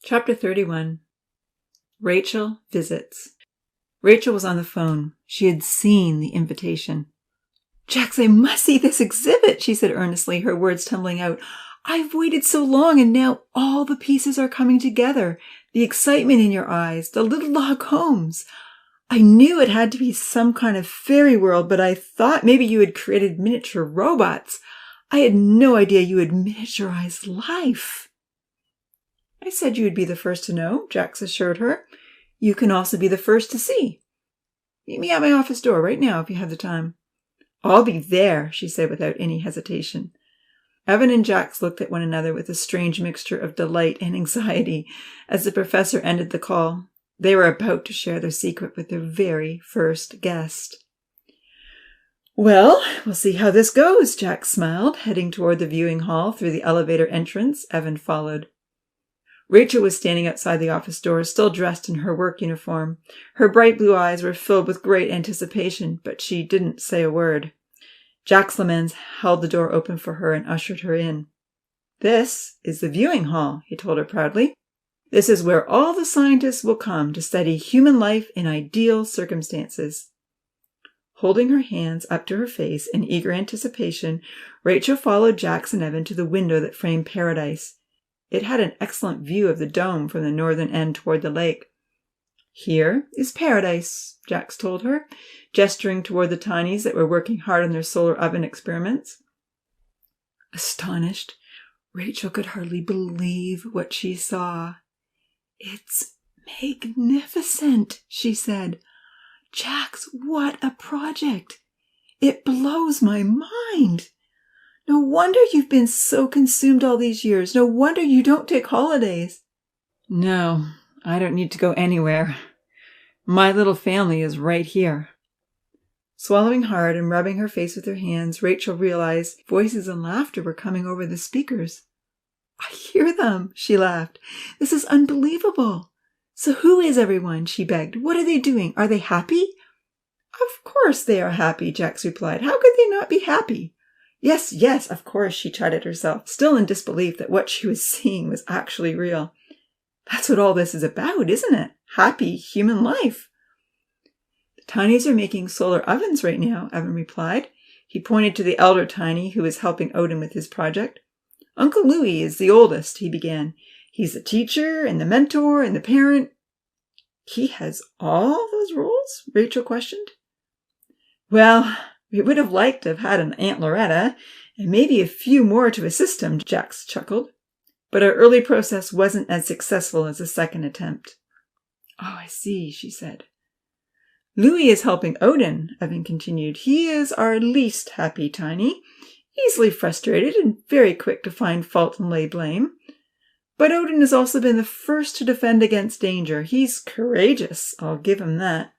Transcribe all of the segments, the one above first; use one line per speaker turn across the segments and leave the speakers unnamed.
Chapter 31. Rachael visits. Rachael was on the phone. She had seen the invitation. "Jax, I must see this exhibit," she said earnestly, her words tumbling out. "I've waited so long, and now all the pieces are coming together. The excitement in your eyes, the little log homes. I knew it had to be some kind of fairy world, but I thought maybe you had created miniature robots. I had no idea you had miniaturized life." "I said you would be the first to know," Jax assured her. "You can also be the first to see. Meet me at my office door right now if you have the time." "I'll be there," she said without any hesitation. Evan and Jax looked at one another with a strange mixture of delight and anxiety as the professor ended the call. They were about to share their secret with their very first guest. "Well, we'll see how this goes," Jax smiled, heading toward the viewing hall through the elevator entrance. Evan followed. Rachael was standing outside the office door, still dressed in her work uniform. Her bright blue eyes were filled with great anticipation, but she didn't say a word. Jax Lamens held the door open for her and ushered her in. "This is the viewing hall," he told her proudly. "This is where all the scientists will come to study human life in ideal circumstances." Holding her hands up to her face in eager anticipation, Rachael followed Jax and Evan to the window that framed paradise. It had an excellent view of the dome from the northern end toward the lake. "Here is paradise," Jax told her, gesturing toward the tinies that were working hard on their solar oven experiments. Astonished, Rachael could hardly believe what she saw. "It's magnificent," she said. "Jax, what a project! It blows my mind. No wonder you've been so consumed all these years. No wonder you don't take holidays." "No, I don't need to go anywhere. My little family is right here." Swallowing hard and rubbing her face with her hands, Rachael realized voices and laughter were coming over the speakers. "I hear them," she laughed. "This is unbelievable. So who is everyone?" she begged. "What are they doing? Are they happy?" "Of course they are happy," Jax replied. "How could they not be happy?" Yes, of course," she chided herself, still in disbelief that what she was seeing was actually real. "That's what all this is about, isn't it? Happy human life." "The tinies are making solar ovens right now," Evan replied. He pointed to the elder tiny who was helping Odin with his project. "Uncle Louis is the oldest," he began. "He's the teacher and the mentor and the parent." "He has all those roles?" Rachael questioned. "Well, we would have liked to have had an Aunt Loretta, and maybe a few more to assist him," Jax chuckled. "But our early process wasn't as successful as the second attempt." "Oh, I see," she said. "Louis is helping Odin," Evan continued. "He is our least happy tiny, easily frustrated and very quick to find fault and lay blame. But Odin has also been the first to defend against danger. He's courageous, I'll give him that."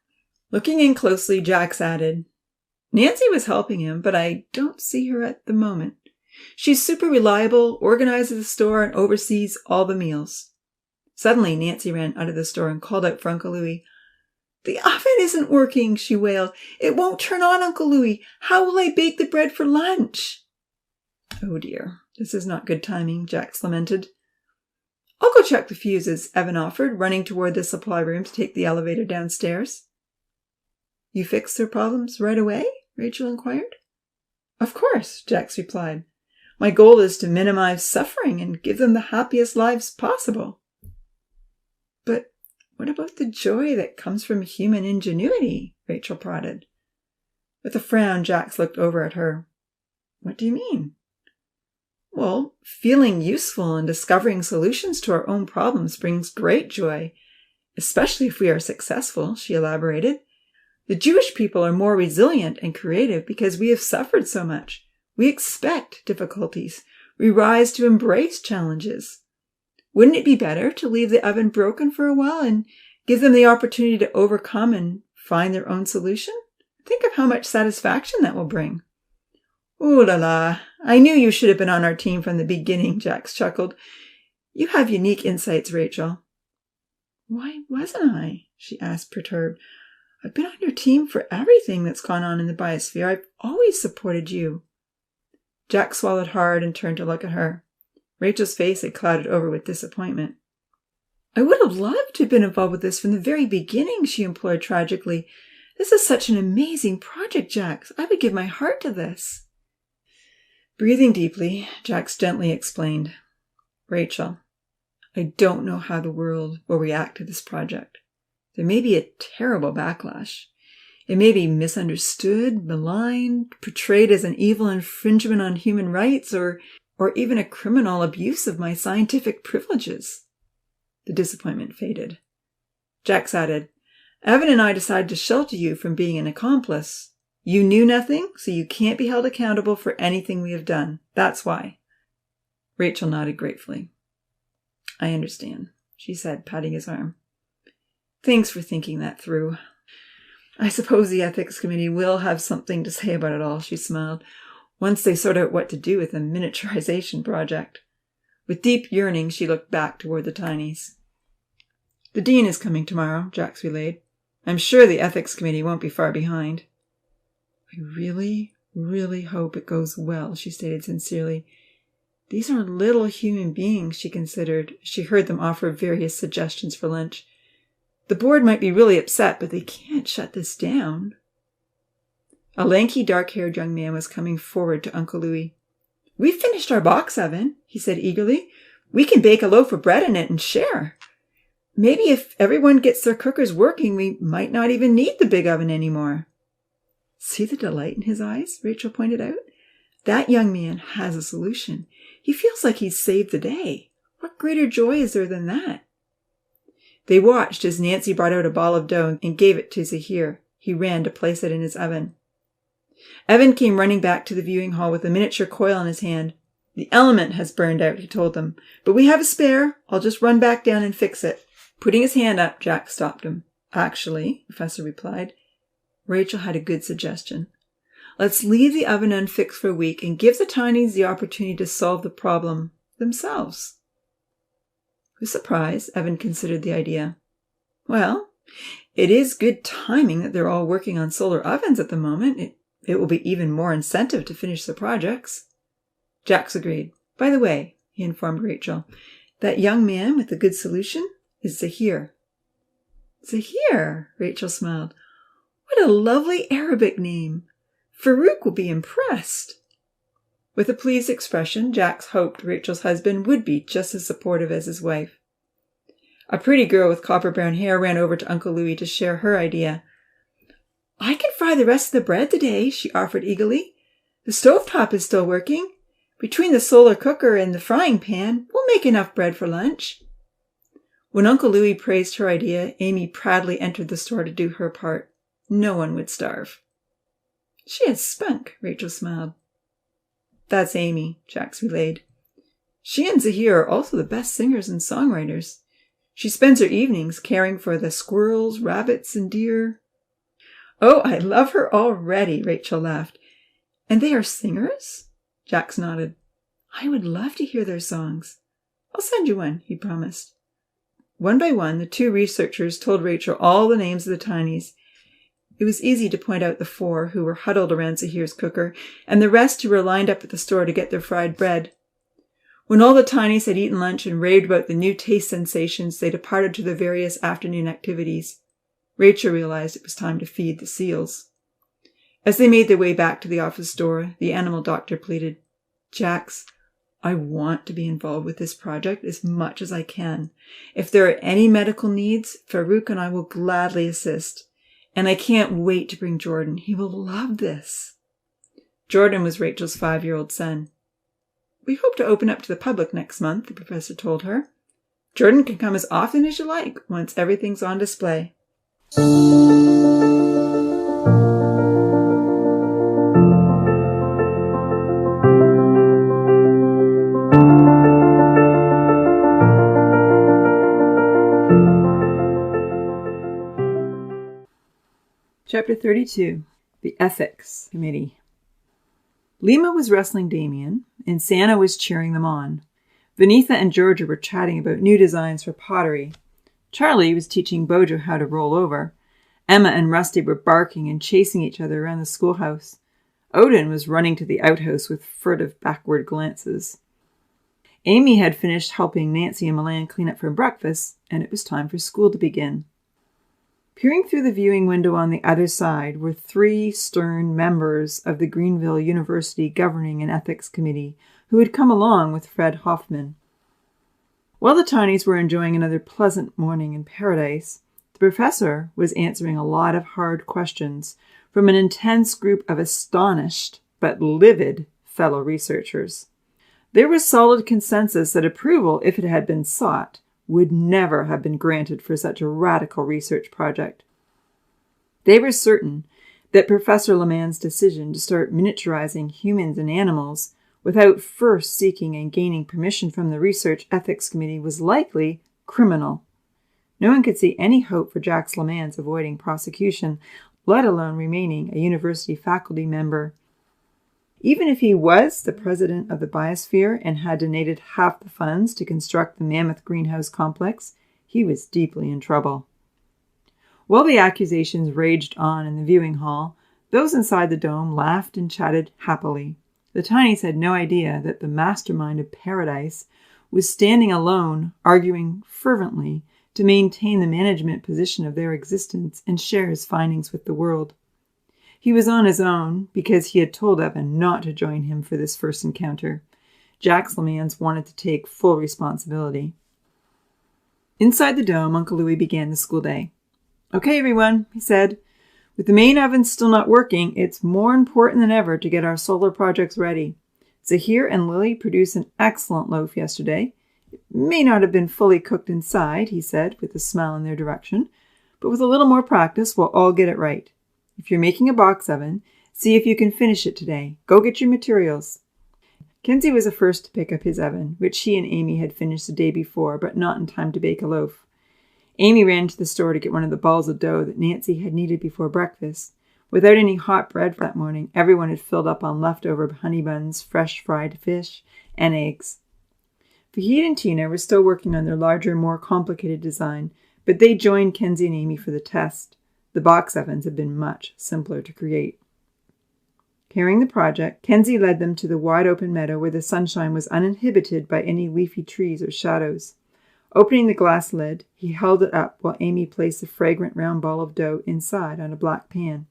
Looking in closely, Jax added, "Nancy was helping him, but I don't see her at the moment. She's super reliable, organizes the store, and oversees all the meals." Suddenly, Nancy ran out of the store and called out for Uncle Louis. "The oven isn't working," she wailed. "It won't turn on, Uncle Louis. How will I bake the bread for lunch?" "Oh dear, this is not good timing," Jax lamented. "I'll go check the fuses," Evan offered, running toward the supply room to take the elevator downstairs. "You fixed their problems right away?" Rachael inquired. "Of course," Jax replied. "My goal is to minimize suffering and give them the happiest lives possible." "But what about the joy that comes from human ingenuity?" Rachael prodded. With a frown, Jax looked over at her. "What do you mean?" "Well, feeling useful and discovering solutions to our own problems brings great joy, especially if we are successful," she elaborated. "The Jewish people are more resilient and creative because we have suffered so much. We expect difficulties. We rise to embrace challenges. Wouldn't it be better to leave the oven broken for a while and give them the opportunity to overcome and find their own solution? Think of how much satisfaction that will bring." "Ooh la la, I knew you should have been on our team from the beginning," Jax chuckled. "You have unique insights, Rachael." "Why wasn't I?" she asked, perturbed. "I've been on your team for everything that's gone on in the biosphere. I've always supported you." Jax swallowed hard and turned to look at her. Rachel's face had clouded over with disappointment. I would have loved to have been involved with this from the very beginning, she implored tragically. This is such an amazing project, Jax. I would give my heart to this. Breathing deeply, Jax gently explained, Rachael, I don't know how the world will react to this project. There may be a terrible backlash. It may be misunderstood, maligned, portrayed as an evil infringement on human rights, or even a criminal abuse of my scientific privileges. The disappointment faded. Jax added, Evan and I decided to shelter you from being an accomplice. You knew nothing, so you can't be held accountable for anything we have done. That's why. Rachael nodded gratefully. I understand, she said, patting his arm. Thanks for thinking that through. I suppose the ethics committee will have something to say about it all, she smiled, once they sort out what to do with the miniaturization project. With deep yearning, she looked back toward the Tinies. The dean is coming tomorrow, Jax relayed. I'm sure the ethics committee won't be far behind. I really, really hope it goes well, she stated sincerely. These are little human beings, she considered, as she heard them offer various suggestions for lunch. The board might be really upset, but they can't shut this down. A lanky, dark-haired young man was coming forward to Uncle Louis. We've finished our box oven, he said eagerly. We can bake a loaf of bread in it and share. Maybe if everyone gets their cookers working, we might not even need the big oven anymore. See the delight in his eyes, Rachael pointed out. That young man has a solution. He feels like he's saved the day. What greater joy is there than that? They watched as Nancy brought out a ball of dough and gave it to Zahir. He ran to place it in his oven. Evan came running back to the viewing hall with a miniature coil in his hand. The element has burned out, he told them. But we have a spare. I'll just run back down and fix it. Putting his hand up, Jack stopped him. Actually, the professor replied, Rachael had a good suggestion. Let's leave the oven unfixed for a week and give the Tinies the opportunity to solve the problem themselves. With surprise, Evan considered the idea. Well, it is good timing that they're all working on solar ovens at the moment. It will be even more incentive to finish the projects. Jax agreed. By the way, he informed Rachael, that young man with the good solution is Zahir. Zahir, Rachael smiled. What a lovely Arabic name. Farouk will be impressed. With a pleased expression, Jax hoped Rachel's husband would be just as supportive as his wife. A pretty girl with copper-brown hair ran over to Uncle Louis to share her idea. I can fry the rest of the bread today, she offered eagerly. The stovetop is still working. Between the solar cooker and the frying pan, we'll make enough bread for lunch. When Uncle Louis praised her idea, Amy proudly entered the store to do her part. No one would starve. She has spunk, Rachael smiled. That's Amy, Jax relayed. She and Zahir are also the best singers and songwriters. She spends her evenings caring for the squirrels, rabbits, and deer. Oh, I love her already, Rachael laughed. And they are singers? Jax nodded. I would love to hear their songs. I'll send you one, he promised. One by one, the two researchers told Rachael all the names of the Tinies. It was easy to point out the 4 who were huddled around Zahir's cooker, and the rest who were lined up at the store to get their fried bread. When all the Tinies had eaten lunch and raved about the new taste sensations, they departed to their various afternoon activities. Rachael realized it was time to feed the seals. As they made their way back to the office door, the animal doctor pleaded, Jax, I want to be involved with this project as much as I can. If there are any medical needs, Farouk and I will gladly assist. And I can't wait to bring Jordan. He will love this. Jordan was Rachel's 5-year-old son. We hope to open up to the public next month, the professor told her. Jordan can come as often as you like once everything's on display. Chapter 32. The Ethics Committee. Lima was wrestling Damien, and Santa was cheering them on. Vanitha and Georgia were chatting about new designs for pottery. Charlie was teaching Bojo how to roll over. Emma and Rusty were barking and chasing each other around the schoolhouse. Odin was running to the outhouse with furtive backward glances. Amy had finished helping Nancy and Milan clean up for breakfast, and it was time for school to begin. Peering through the viewing window on the other side were 3 stern members of the Greenville University Governing and Ethics Committee who had come along with Fred Hoffman. While the Tinies were enjoying another pleasant morning in paradise, the professor was answering a lot of hard questions from an intense group of astonished but livid fellow researchers. There was solid consensus that approval, if it had been sought, would never have been granted for such a radical research project. They were certain that Professor Lemann's decision to start miniaturizing humans and animals without first seeking and gaining permission from the Research Ethics Committee was likely criminal. No one could see any hope for Jacques Lemann's avoiding prosecution, let alone remaining a university faculty member. Even if he was the president of the biosphere and had donated half the funds to construct the mammoth greenhouse complex, he was deeply in trouble. While the accusations raged on in the viewing hall, those inside the dome laughed and chatted happily. The Tinies had no idea that the mastermind of paradise was standing alone, arguing fervently to maintain the management position of their existence and share his findings with the world. He was on his own because he had told Evan not to join him for this first encounter. Jacques Lemans wanted to take full responsibility. Inside the dome, Uncle Louis began the school day. "Okay, everyone," he said. "With the main oven still not working, it's more important than ever to get our solar projects ready. Zahir and Lily produced an excellent loaf yesterday. It may not have been fully cooked inside," he said, with a smile in their direction, "but with a little more practice, we'll all get it right. If you're making a box oven, see if you can finish it today. Go get your materials." Kenzie was the first to pick up his oven, which he and Amy had finished the day before, but not in time to bake a loaf. Amy ran to the store to get one of the balls of dough that Nancy had kneaded before breakfast. Without any hot bread for that morning, everyone had filled up on leftover honey buns, fresh fried fish, and eggs. Fahid and Tina were still working on their larger, more complicated design, but they joined Kenzie and Amy for the test. The box ovens had been much simpler to create. Carrying the project, Kenzie led them to the wide-open meadow where the sunshine was uninhibited by any leafy trees or shadows. Opening the glass lid, he held it up while Amy placed the fragrant round ball of dough inside on a black pan.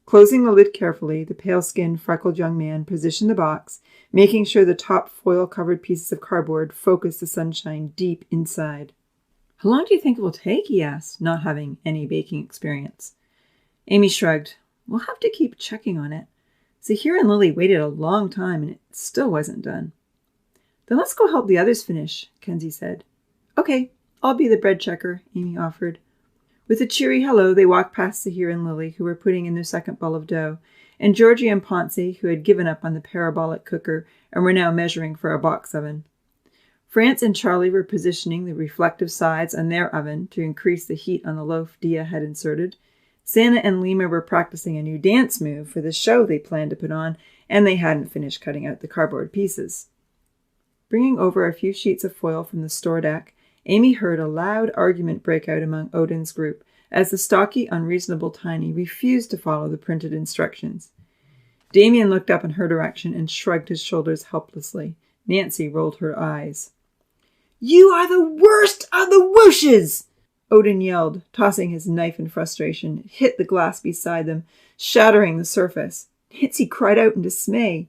Closing the lid carefully, the pale-skinned, freckled young man positioned the box, making sure the top foil-covered pieces of cardboard focused the sunshine deep inside. "How long do you think it will take?" he asked, not having any baking experience. Amy shrugged. "We'll have to keep checking on it. Zahir and Lily waited a long time and it still wasn't done." "Then let's go help the others finish," Kenzie said. "Okay, I'll be the bread checker," Amy offered. With a cheery hello, they walked past Zahir and Lily, who were putting in their second ball of dough, and Georgie and Ponce, who had given up on the parabolic cooker and were now measuring for a box oven. France and Charlie were positioning the reflective sides on their oven to increase the heat on the loaf Dia had inserted. Santa and Lima were practicing a new dance move for the show they planned to put on, and they hadn't finished cutting out the cardboard pieces. Bringing over a few sheets of foil from the store deck, Amy heard a loud argument break out among Odin's group as the stocky, unreasonable Tiny refused to follow the printed instructions. Damien looked up in her direction and shrugged his shoulders helplessly. Nancy rolled her eyes. "You are the worst of the whooshes!" Odin yelled, tossing his knife in frustration. It hit the glass beside them, shattering the surface. Nancy cried out in dismay.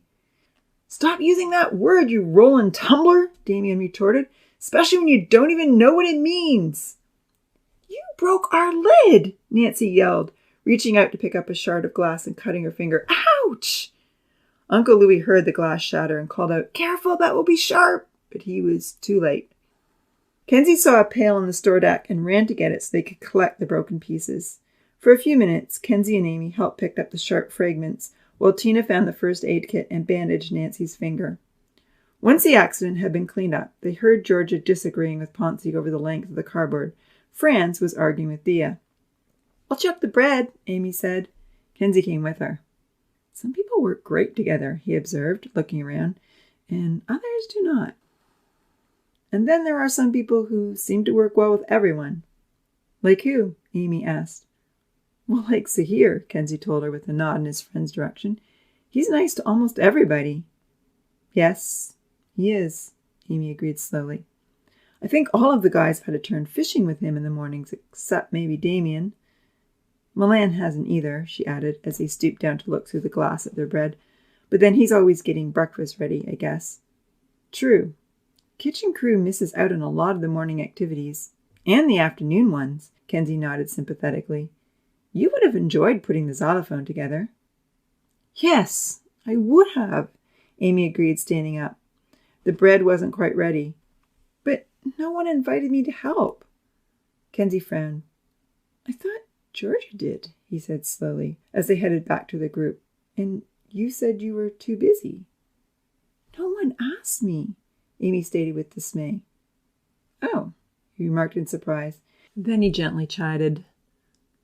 "Stop using that word, you rollin' tumbler," Damien retorted, "especially when you don't even know what it means." "You broke our lid," Nancy yelled, reaching out to pick up a shard of glass and cutting her finger. "Ouch!" Uncle Louis heard the glass shatter and called out, "Careful, that will be sharp," but he was too late. Kenzie saw a pail on the store deck and ran to get it so they could collect the broken pieces. For a few minutes, Kenzie and Amy helped pick up the sharp fragments, while Tina found the first aid kit and bandaged Nancy's finger. Once the accident had been cleaned up, they heard Georgia disagreeing with Ponce over the length of the cardboard. Franz was arguing with Dia. "I'll chuck the bread," Amy said. Kenzie came with her. "Some people work great together," he observed, looking around, "and others do not. And then there are some people who seem to work well with everyone." "Like who?" Amy asked. "Well, like Zahir," Kenzie told her with a nod in his friend's direction. "He's nice to almost everybody." "Yes, he is," Amy agreed slowly. I think all of the guys have had a turn fishing with him in the mornings, except maybe Damien. Milan hasn't either, she added, as he stooped down to look through the glass at their bread. But then he's always getting breakfast ready, I guess. True. Kitchen crew misses out on a lot of the morning activities. And the afternoon ones, Kenzie nodded sympathetically. You would have enjoyed putting the xylophone together. Yes, I would have, Amy agreed, standing up. The bread wasn't quite ready. But no one invited me to help. Kenzie frowned. I thought Georgia did, he said slowly, as they headed back to the group. And you said you were too busy. No one asked me, Amy stated with dismay. Oh, he remarked in surprise. Then he gently chided.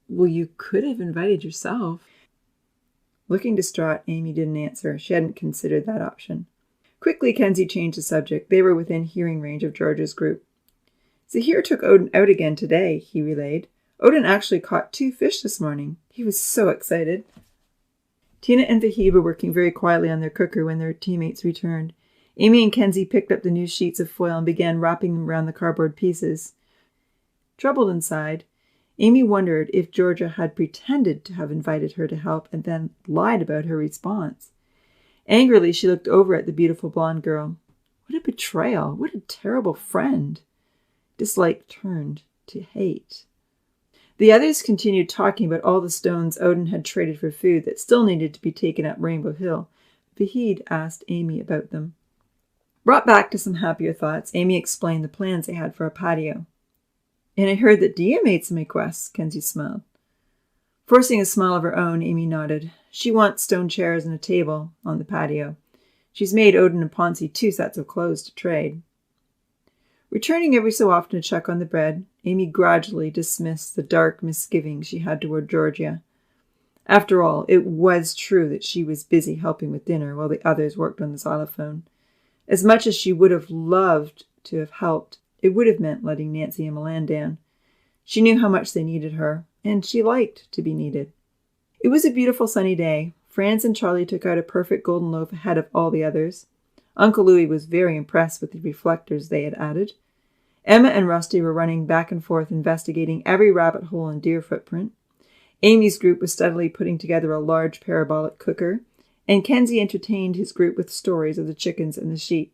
Well, you could have invited yourself. Looking distraught, Amy didn't answer. She hadn't considered that option. Quickly, Kenzie changed the subject. They were within hearing range of George's group. Zahir took Odin out again today, he relayed. Odin actually caught 2 fish this morning. He was so excited. Tina and Vahid were working very quietly on their cooker when their teammates returned. Amy and Kenzie picked up the new sheets of foil and began wrapping them around the cardboard pieces. Troubled inside, Amy wondered if Georgia had pretended to have invited her to help and then lied about her response. Angrily, she looked over at the beautiful blonde girl. What a betrayal! What a terrible friend! Dislike turned to hate. The others continued talking about all the stones Odin had traded for food that still needed to be taken up Rainbow Hill. Vahid asked Amy about them. Brought back to some happier thoughts, Amy explained the plans they had for a patio. And I heard that Dia made some requests, Kenzie smiled. Forcing a smile of her own, Amy nodded. She wants stone chairs and a table on the patio. She's made Odin and Ponzi 2 sets of clothes to trade. Returning every so often to check on the bread, Amy gradually dismissed the dark misgivings she had toward Georgia. After all, it was true that she was busy helping with dinner while the others worked on the xylophone. As much as she would have loved to have helped, it would have meant letting Nancy and Milan down. She knew how much they needed her, and she liked to be needed. It was a beautiful sunny day. Franz and Charlie took out a perfect golden loaf ahead of all the others. Uncle Louis was very impressed with the reflectors they had added. Emma and Rusty were running back and forth investigating every rabbit hole and deer footprint. Amy's group was steadily putting together a large parabolic cooker, and Kenzie entertained his group with stories of the chickens and the sheep.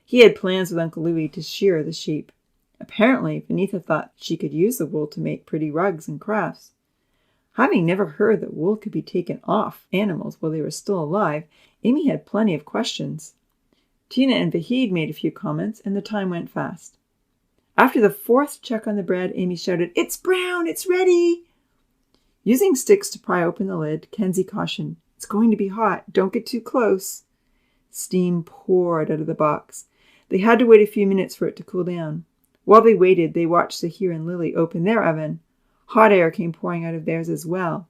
He had plans with Uncle Louis to shear the sheep. Apparently, Vanitha thought she could use the wool to make pretty rugs and crafts. Having never heard that wool could be taken off animals while they were still alive, Amy had plenty of questions. Tina and Vahid made a few comments, and the time went fast. After the 4th check on the bread, Amy shouted, "It's brown! It's ready!" Using sticks to pry open the lid, Kenzie cautioned, "It's going to be hot. Don't get too close." Steam poured out of the box. They had to wait a few minutes for it to cool down. While they waited, they watched Zahir and Lily open their oven. Hot air came pouring out of theirs as well.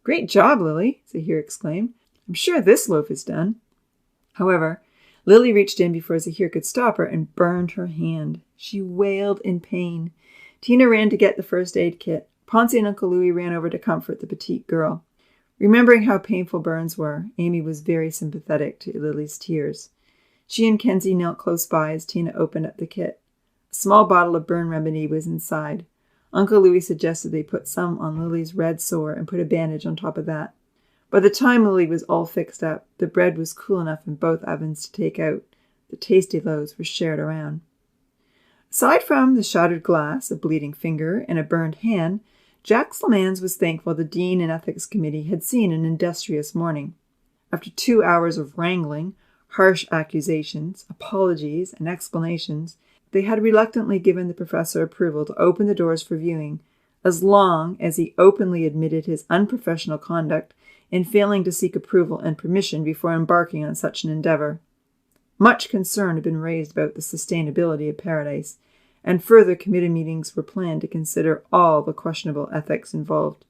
"Great job, Lily," Zahir exclaimed. "I'm sure this loaf is done." However, Lily reached in before Zahir could stop her and burned her hand. She wailed in pain. Tina ran to get the first aid kit. Ponzi and Uncle Louis ran over to comfort the petite girl. Remembering how painful burns were, Amy was very sympathetic to Lily's tears. She and Kenzie knelt close by as Tina opened up the kit. A small bottle of burn remedy was inside. Uncle Louis suggested they put some on Lily's red sore and put a bandage on top of that. By the time Lily was all fixed up, the bread was cool enough in both ovens to take out. The tasty loaves were shared around. Aside from the shattered glass, a bleeding finger, and a burned hand, Jack Slamans was thankful the Dean and Ethics Committee had seen an industrious morning. After 2 hours of wrangling, harsh accusations, apologies, and explanations, they had reluctantly given the professor approval to open the doors for viewing, as long as he openly admitted his unprofessional conduct in failing to seek approval and permission before embarking on such an endeavor. Much concern had been raised about the sustainability of Paradise, and further committee meetings were planned to consider all the questionable ethics involved.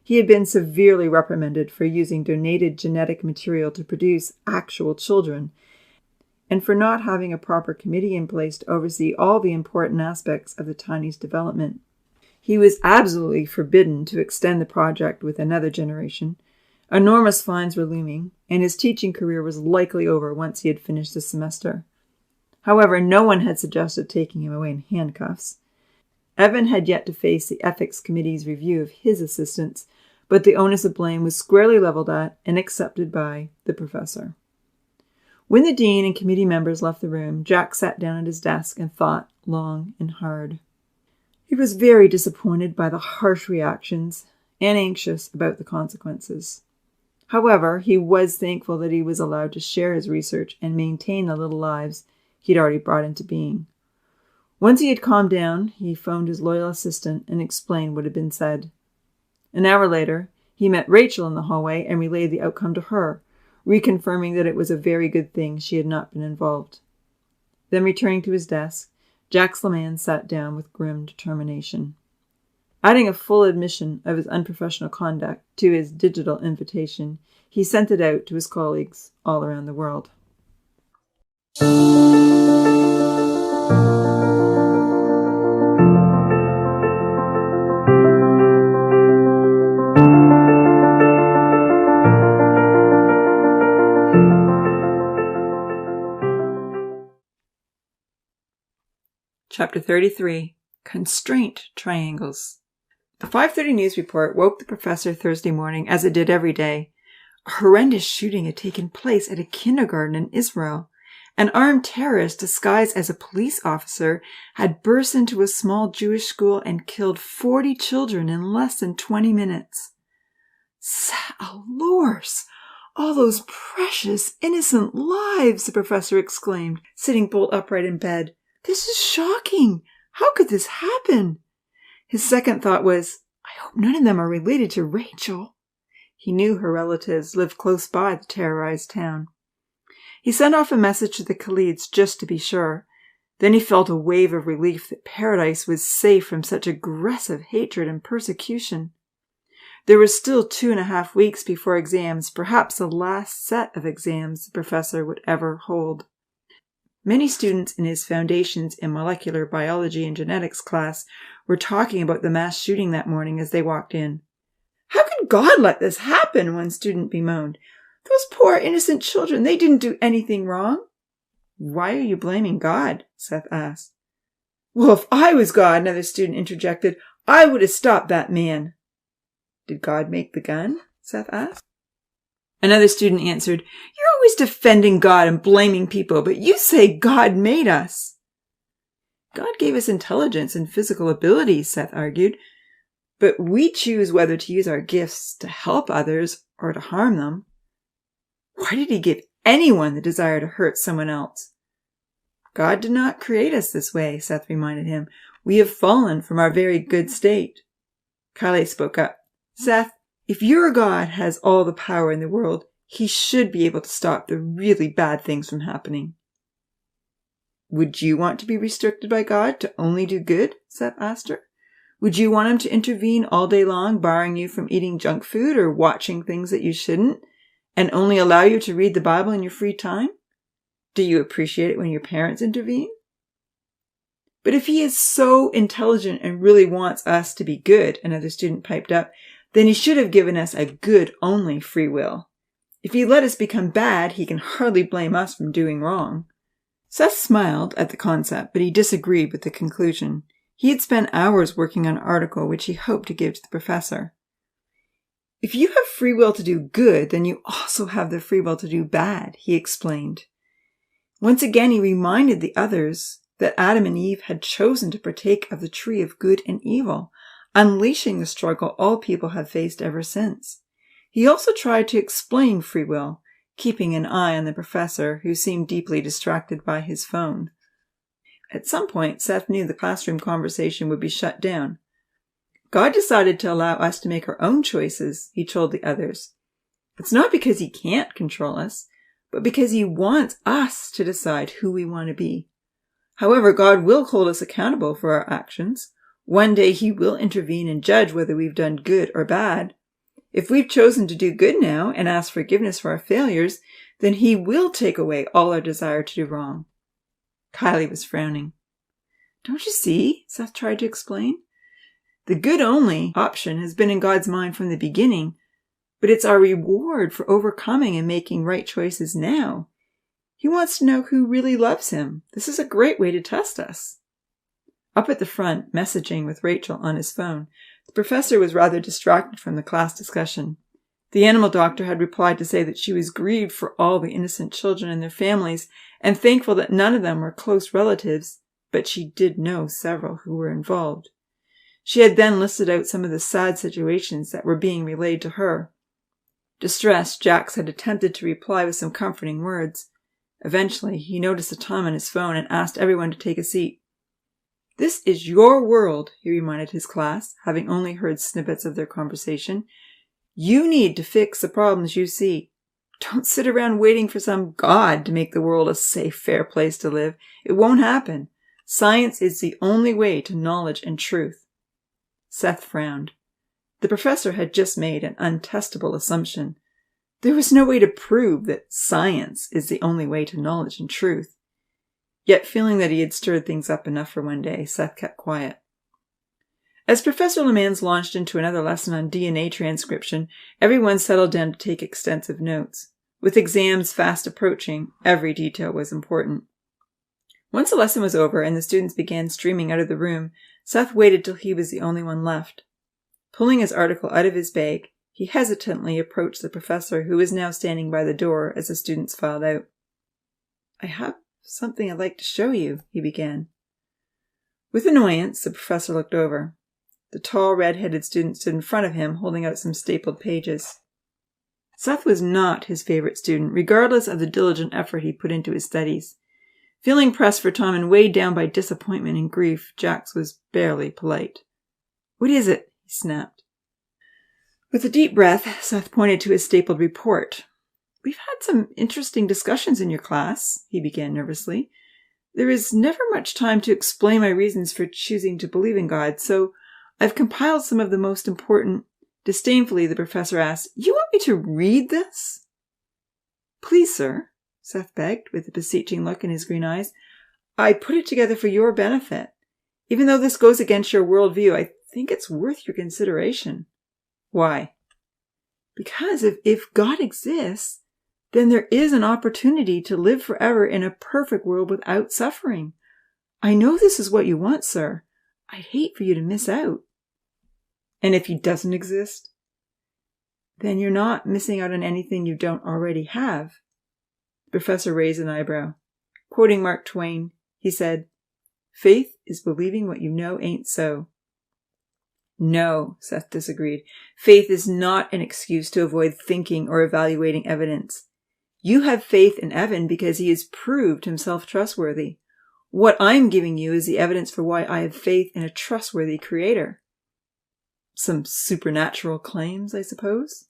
He had been severely reprimanded for using donated genetic material to produce actual children, and for not having a proper committee in place to oversee all the important aspects of the Tiny's development. He was absolutely forbidden to extend the project with another generation. Enormous fines were looming, and his teaching career was likely over once he had finished the semester. However, no one had suggested taking him away in handcuffs. Evan had yet to face the ethics committee's review of his assistants, but the onus of blame was squarely leveled at and accepted by the professor. When the dean and committee members left the room, Jack sat down at his desk and thought long and hard. He was very disappointed by the harsh reactions and anxious about the consequences. However, he was thankful that he was allowed to share his research and maintain the little lives he'd already brought into being. Once he had calmed down, he phoned his loyal assistant and explained what had been said. An hour later, he met Rachael in the hallway and relayed the outcome to her, reconfirming that it was a very good thing she had not been involved. Then returning to his desk, Jack Slaman sat down with grim determination. Adding a full admission of his unprofessional conduct to his digital invitation, he sent it out to his colleagues all around the world. Chapter 33. Constraint Triangles. The 5:30 news report woke the professor Thursday morning, as it did every day. A horrendous shooting had taken place at a kindergarten in Israel. An armed terrorist disguised as a police officer had burst into a small Jewish school and killed 40 children in less than 20 minutes. Allures! All those precious, innocent lives, the professor exclaimed, sitting bolt upright in bed. This is shocking. How could this happen? His second thought was, I hope none of them are related to Rachael. He knew her relatives lived close by the terrorized town. He sent off a message to the Khalids just to be sure. Then he felt a wave of relief that Paradise was safe from such aggressive hatred and persecution. There were still 2.5 weeks before exams, perhaps the last set of exams the professor would ever hold. Many students in his Foundations in Molecular Biology and Genetics class were talking about the mass shooting that morning as they walked in. How could God let this happen? One student bemoaned. Those poor innocent children, they didn't do anything wrong. Why are you blaming God? Seth asked. Well, if I was God, another student interjected, I would have stopped that man. Did God make the gun? Seth asked. Another student answered, You're always defending God and blaming people, but you say God made us. God gave us intelligence and physical abilities, Seth argued, but we choose whether to use our gifts to help others or to harm them. Why did he give anyone the desire to hurt someone else? God did not create us this way, Seth reminded him. We have fallen from our very good state. Kylie spoke up. Seth, if your God has all the power in the world, he should be able to stop the really bad things from happening. Would you want to be restricted by God to only do good? Seth asked her. Would you want him to intervene all day long, barring you from eating junk food or watching things that you shouldn't, and only allow you to read the Bible in your free time? Do you appreciate it when your parents intervene? But if he is so intelligent and really wants us to be good, another student piped up, then he should have given us a good-only free will. If he let us become bad, he can hardly blame us from doing wrong. Seth smiled at the concept, but he disagreed with the conclusion. He had spent hours working on an article which he hoped to give to the professor. If you have free will to do good, then you also have the free will to do bad, he explained. Once again, he reminded the others that Adam and Eve had chosen to partake of the tree of good and evil, unleashing the struggle all people have faced ever since. He also tried to explain free will, keeping an eye on the professor, who seemed deeply distracted by his phone. At some point, Seth knew the classroom conversation would be shut down. God decided to allow us to make our own choices, he told the others. It's not because he can't control us, but because he wants us to decide who we want to be. However, God will hold us accountable for our actions. One day he will intervene and judge whether we've done good or bad. If we've chosen to do good now and ask forgiveness for our failures, then he will take away all our desire to do wrong. Kylie was frowning. Don't you see? Seth tried to explain. The good-only option has been in God's mind from the beginning, but it's our reward for overcoming and making right choices now. He wants to know who really loves him. This is a great way to test us. Up at the front, messaging with Rachael on his phone, the professor was rather distracted from the class discussion. The animal doctor had replied to say that she was grieved for all the innocent children and their families and thankful that none of them were close relatives, but she did know several who were involved. She had then listed out some of the sad situations that were being relayed to her. Distressed, Jax had attempted to reply with some comforting words. Eventually, he noticed the time on his phone and asked everyone to take a seat. "This is your world," he reminded his class, having only heard snippets of their conversation. "You need to fix the problems you see. Don't sit around waiting for some god to make the world a safe, fair place to live. It won't happen. Science is the only way to knowledge and truth." Seth frowned. The professor had just made an untestable assumption. There was no way to prove that science is the only way to knowledge and truth. Yet, feeling that he had stirred things up enough for one day, Seth kept quiet. As Professor Lemans launched into another lesson on DNA transcription, everyone settled down to take extensive notes. With exams fast approaching, every detail was important. Once the lesson was over and the students began streaming out of the room, Seth waited till he was the only one left. Pulling his article out of his bag, he hesitantly approached the professor, who was now standing by the door as the students filed out. "I have something I'd like to show you," he began. With annoyance, the professor looked over. The tall, red-headed student stood in front of him, holding out some stapled pages. Seth was not his favorite student, regardless of the diligent effort he put into his studies. Feeling pressed for time and weighed down by disappointment and grief, Jax was barely polite. "What is it?" he snapped. With a deep breath, Seth pointed to his stapled report. "We've had some interesting discussions in your class," he began nervously. "There is never much time to explain my reasons for choosing to believe in God, so I've compiled some of the most important—" Disdainfully, the professor asked, "You want me to read this?" "Please, sir," Seth begged, with a beseeching look in his green eyes. "I put it together for your benefit. Even though this goes against your worldview, I think it's worth your consideration." "Why?" "Because if God exists, then there is an opportunity to live forever in a perfect world without suffering. I know this is what you want, sir. I'd hate for you to miss out." "And if he doesn't exist?" "Then you're not missing out on anything you don't already have." The professor raised an eyebrow. Quoting Mark Twain, he said, "Faith is believing what you know ain't so." "No," Seth disagreed. "Faith is not an excuse to avoid thinking or evaluating evidence. You have faith in Evan because he has proved himself trustworthy. What I'm giving you is the evidence for why I have faith in a trustworthy creator." "Some supernatural claims, I suppose?"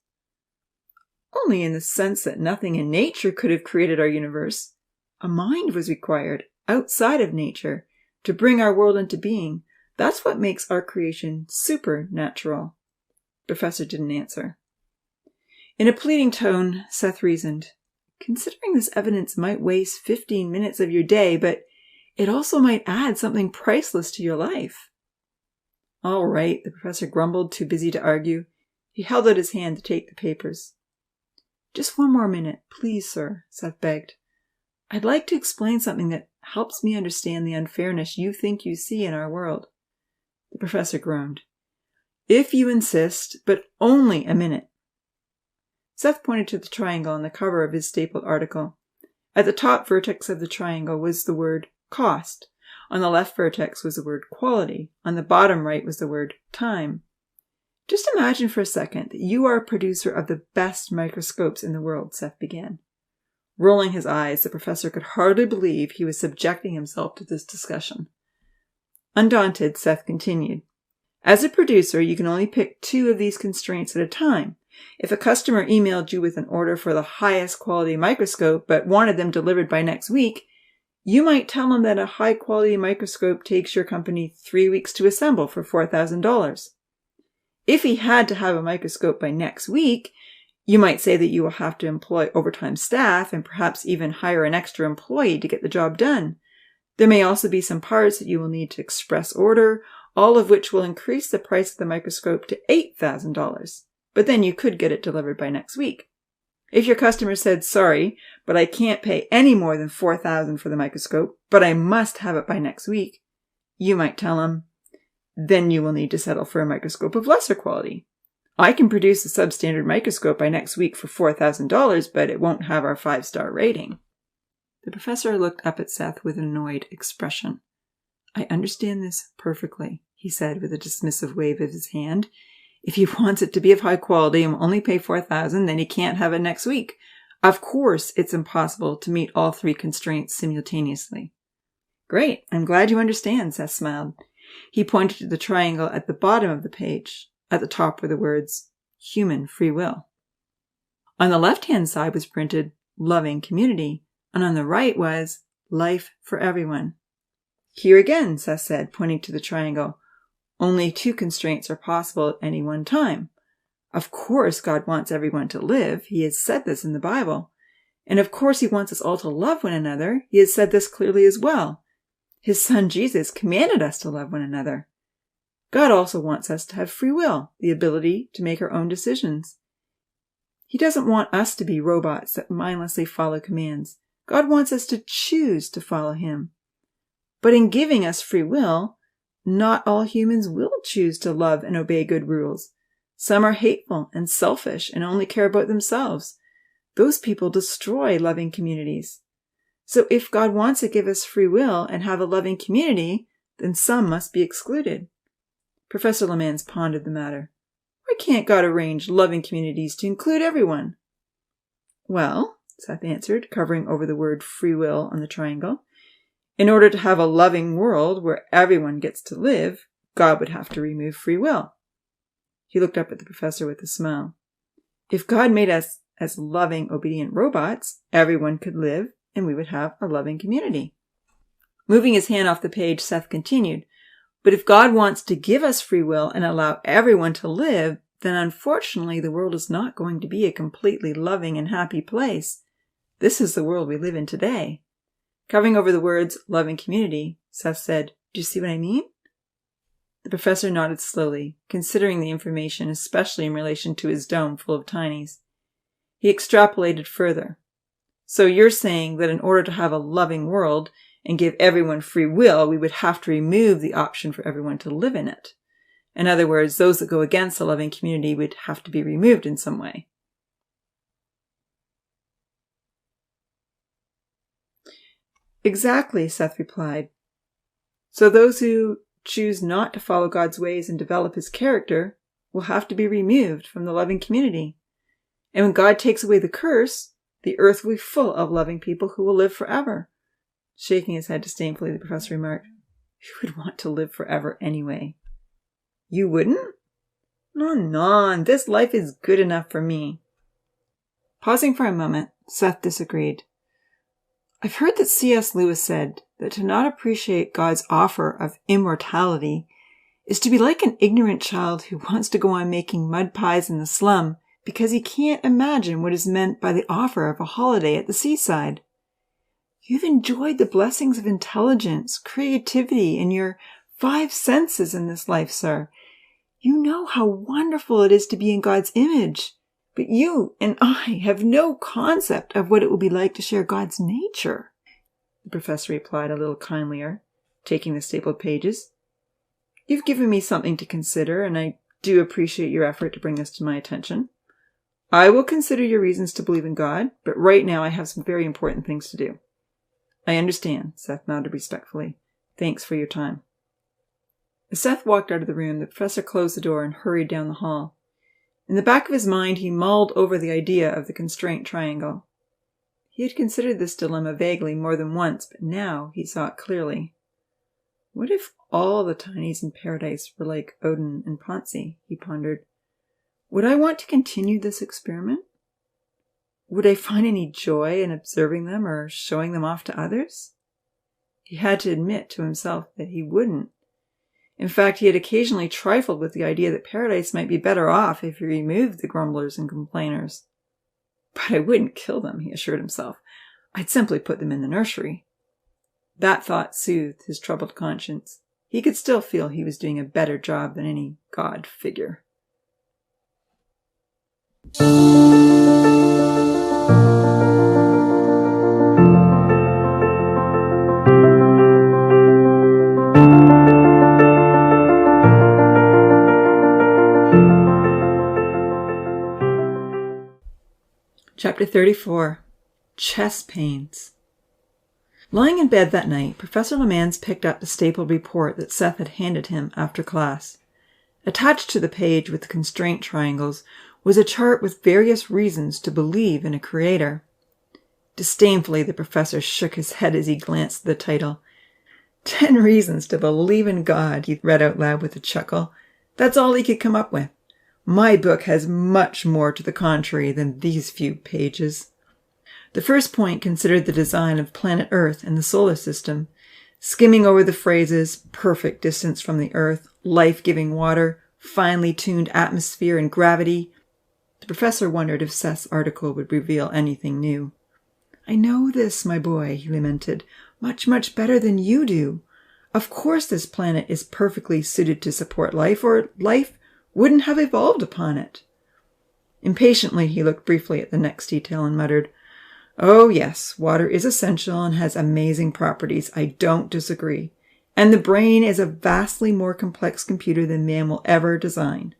"Only in the sense that nothing in nature could have created our universe. A mind was required, outside of nature, to bring our world into being. That's what makes our creation supernatural." The professor didn't answer. In a pleading tone, Seth reasoned, "Considering this evidence might waste 15 minutes of your day, but it also might add something priceless to your life." "All right," the professor grumbled, too busy to argue. He held out his hand to take the papers. "Just one more minute, please, sir," Seth begged. "I'd like to explain something that helps me understand the unfairness you think you see in our world." The professor groaned. "If you insist, but only a minute." Seth pointed to the triangle on the cover of his stapled article. At the top vertex of the triangle was the word cost. On the left vertex was the word quality. On the bottom right was the word time. "Just imagine for a second that you are a producer of the best microscopes in the world," Seth began. Rolling his eyes, the professor could hardly believe he was subjecting himself to this discussion. Undaunted, Seth continued. "As a producer, you can only pick 2 of these constraints at a time. If a customer emailed you with an order for the highest quality microscope but wanted them delivered by next week, you might tell him that a high-quality microscope takes your company 3 weeks to assemble for $4,000. If he had to have a microscope by next week, you might say that you will have to employ overtime staff and perhaps even hire an extra employee to get the job done. There may also be some parts that you will need to express order, all of which will increase the price of the microscope to $8,000. But then you could get it delivered by next week. If your customer said, sorry, but I can't pay any more than $4,000 for the microscope, but I must have it by next week, you might tell him, then you will need to settle for a microscope of lesser quality. I can produce a substandard microscope by next week for $4,000, but it won't have our 5-star rating. The professor looked up at Seth with an annoyed expression. I understand this perfectly, he said with a dismissive wave of his hand. If he wants it to be of high quality and will only pay $4,000, then he can't have it next week. Of course, it's impossible to meet all 3 constraints simultaneously. Great, I'm glad you understand, Seth smiled. He pointed to the triangle at the bottom of the page. At the top were the words, human free will. On the left-hand side was printed, loving community, and on the right was, life for everyone. Here again, Seth said, pointing to the triangle, only 2 constraints are possible at any one time. Of course, God wants everyone to live. He has said this in the Bible. And of course, he wants us all to love one another. He has said this clearly as well. His son Jesus commanded us to love one another. God also wants us to have free will, the ability to make our own decisions. He doesn't want us to be robots that mindlessly follow commands. God wants us to choose to follow him. But in giving us free will, not all humans will choose to love and obey good rules. Some are hateful and selfish and only care about themselves. Those people destroy loving communities. So if God wants to give us free will and have a loving community, then some must be excluded. Professor Lemans pondered the matter. Why can't God arrange loving communities to include everyone? Well, Seth answered, covering over the word free will on the triangle, in order to have a loving world where everyone gets to live, God would have to remove free will. He looked up at the professor with a smile. If God made us as loving, obedient robots, everyone could live and we would have a loving community. Moving his hand off the page, Seth continued, but if God wants to give us free will and allow everyone to live, then unfortunately the world is not going to be a completely loving and happy place. This is the world we live in today. Covering over the words, loving community, Seth said, do you see what I mean? The professor nodded slowly, considering the information, especially in relation to his dome full of tinies. He extrapolated further. So you're saying that in order to have a loving world and give everyone free will, we would have to remove the option for everyone to live in it. In other words, those that go against a loving community would have to be removed in some way. Exactly, Seth replied. So those who choose not to follow God's ways and develop his character will have to be removed from the loving community. And when God takes away the curse, the earth will be full of loving people who will live forever. Shaking his head disdainfully, the professor remarked, who would want to live forever anyway? You wouldn't? No, this life is good enough for me. Pausing for a moment, Seth disagreed. I've heard that C.S. Lewis said that to not appreciate God's offer of immortality is to be like an ignorant child who wants to go on making mud pies in the slum because he can't imagine what is meant by the offer of a holiday at the seaside. You've enjoyed the blessings of intelligence, creativity, and your 5 senses in this life, sir. You know how wonderful it is to be in God's image. But you and I have no concept of what it will be like to share God's nature. The professor replied a little kindlier, taking the stapled pages. You've given me something to consider, and I do appreciate your effort to bring this to my attention. I will consider your reasons to believe in God, but right now I have some very important things to do. I understand, Seth nodded respectfully. Thanks for your time. As Seth walked out of the room, the professor closed the door and hurried down the hall. In the back of his mind, he mulled over the idea of the constraint triangle. He had considered this dilemma vaguely more than once, but now he saw it clearly. What if all the tinies in paradise were like Odin and Pontsi? He pondered. Would I want to continue this experiment? Would I find any joy in observing them or showing them off to others? He had to admit to himself that he wouldn't. In fact, he had occasionally trifled with the idea that paradise might be better off if he removed the grumblers and complainers. But I wouldn't kill them, he assured himself. I'd simply put them in the nursery. That thought soothed his troubled conscience. He could still feel he was doing a better job than any God figure. Chapter 34. Chest Pains. Lying in bed that night, Professor Lemans picked up the stapled report that Seth had handed him after class. Attached to the page with the constraint triangles was a chart with various reasons to believe in a creator. Disdainfully, the professor shook his head as he glanced at the title. 10 reasons to believe in God, he read out loud with a chuckle. That's all he could come up with. My book has much more to the contrary than these few pages. The first point considered the design of planet Earth and the solar system. Skimming over the phrases, perfect distance from the Earth, life-giving water, finely tuned atmosphere and gravity, the professor wondered if Seth's article would reveal anything new. I know this, my boy, he lamented, much, much better than you do. Of course this planet is perfectly suited to support life, or life wouldn't have evolved upon it. Impatiently, he looked briefly at the next detail and muttered, Oh, yes, water is essential and has amazing properties. I don't disagree. And the brain is a vastly more complex computer than man will ever design.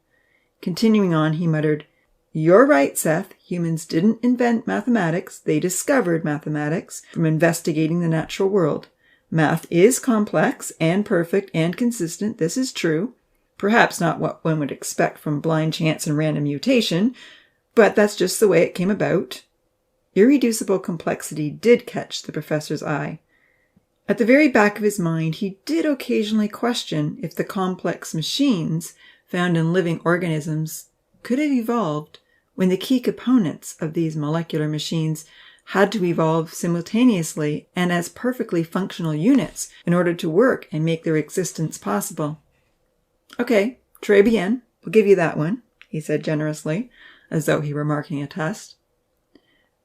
Continuing on, he muttered, You're right, Seth. Humans didn't invent mathematics. They discovered mathematics from investigating the natural world. Math is complex and perfect and consistent. This is true. Perhaps not what one would expect from blind chance and random mutation, but that's just the way it came about. Irreducible complexity did catch the professor's eye. At the very back of his mind, he did occasionally question if the complex machines found in living organisms could have evolved when the key components of these molecular machines had to evolve simultaneously and as perfectly functional units in order to work and make their existence possible. Okay, très bien. We'll give you that one, he said generously, as though he were marking a test.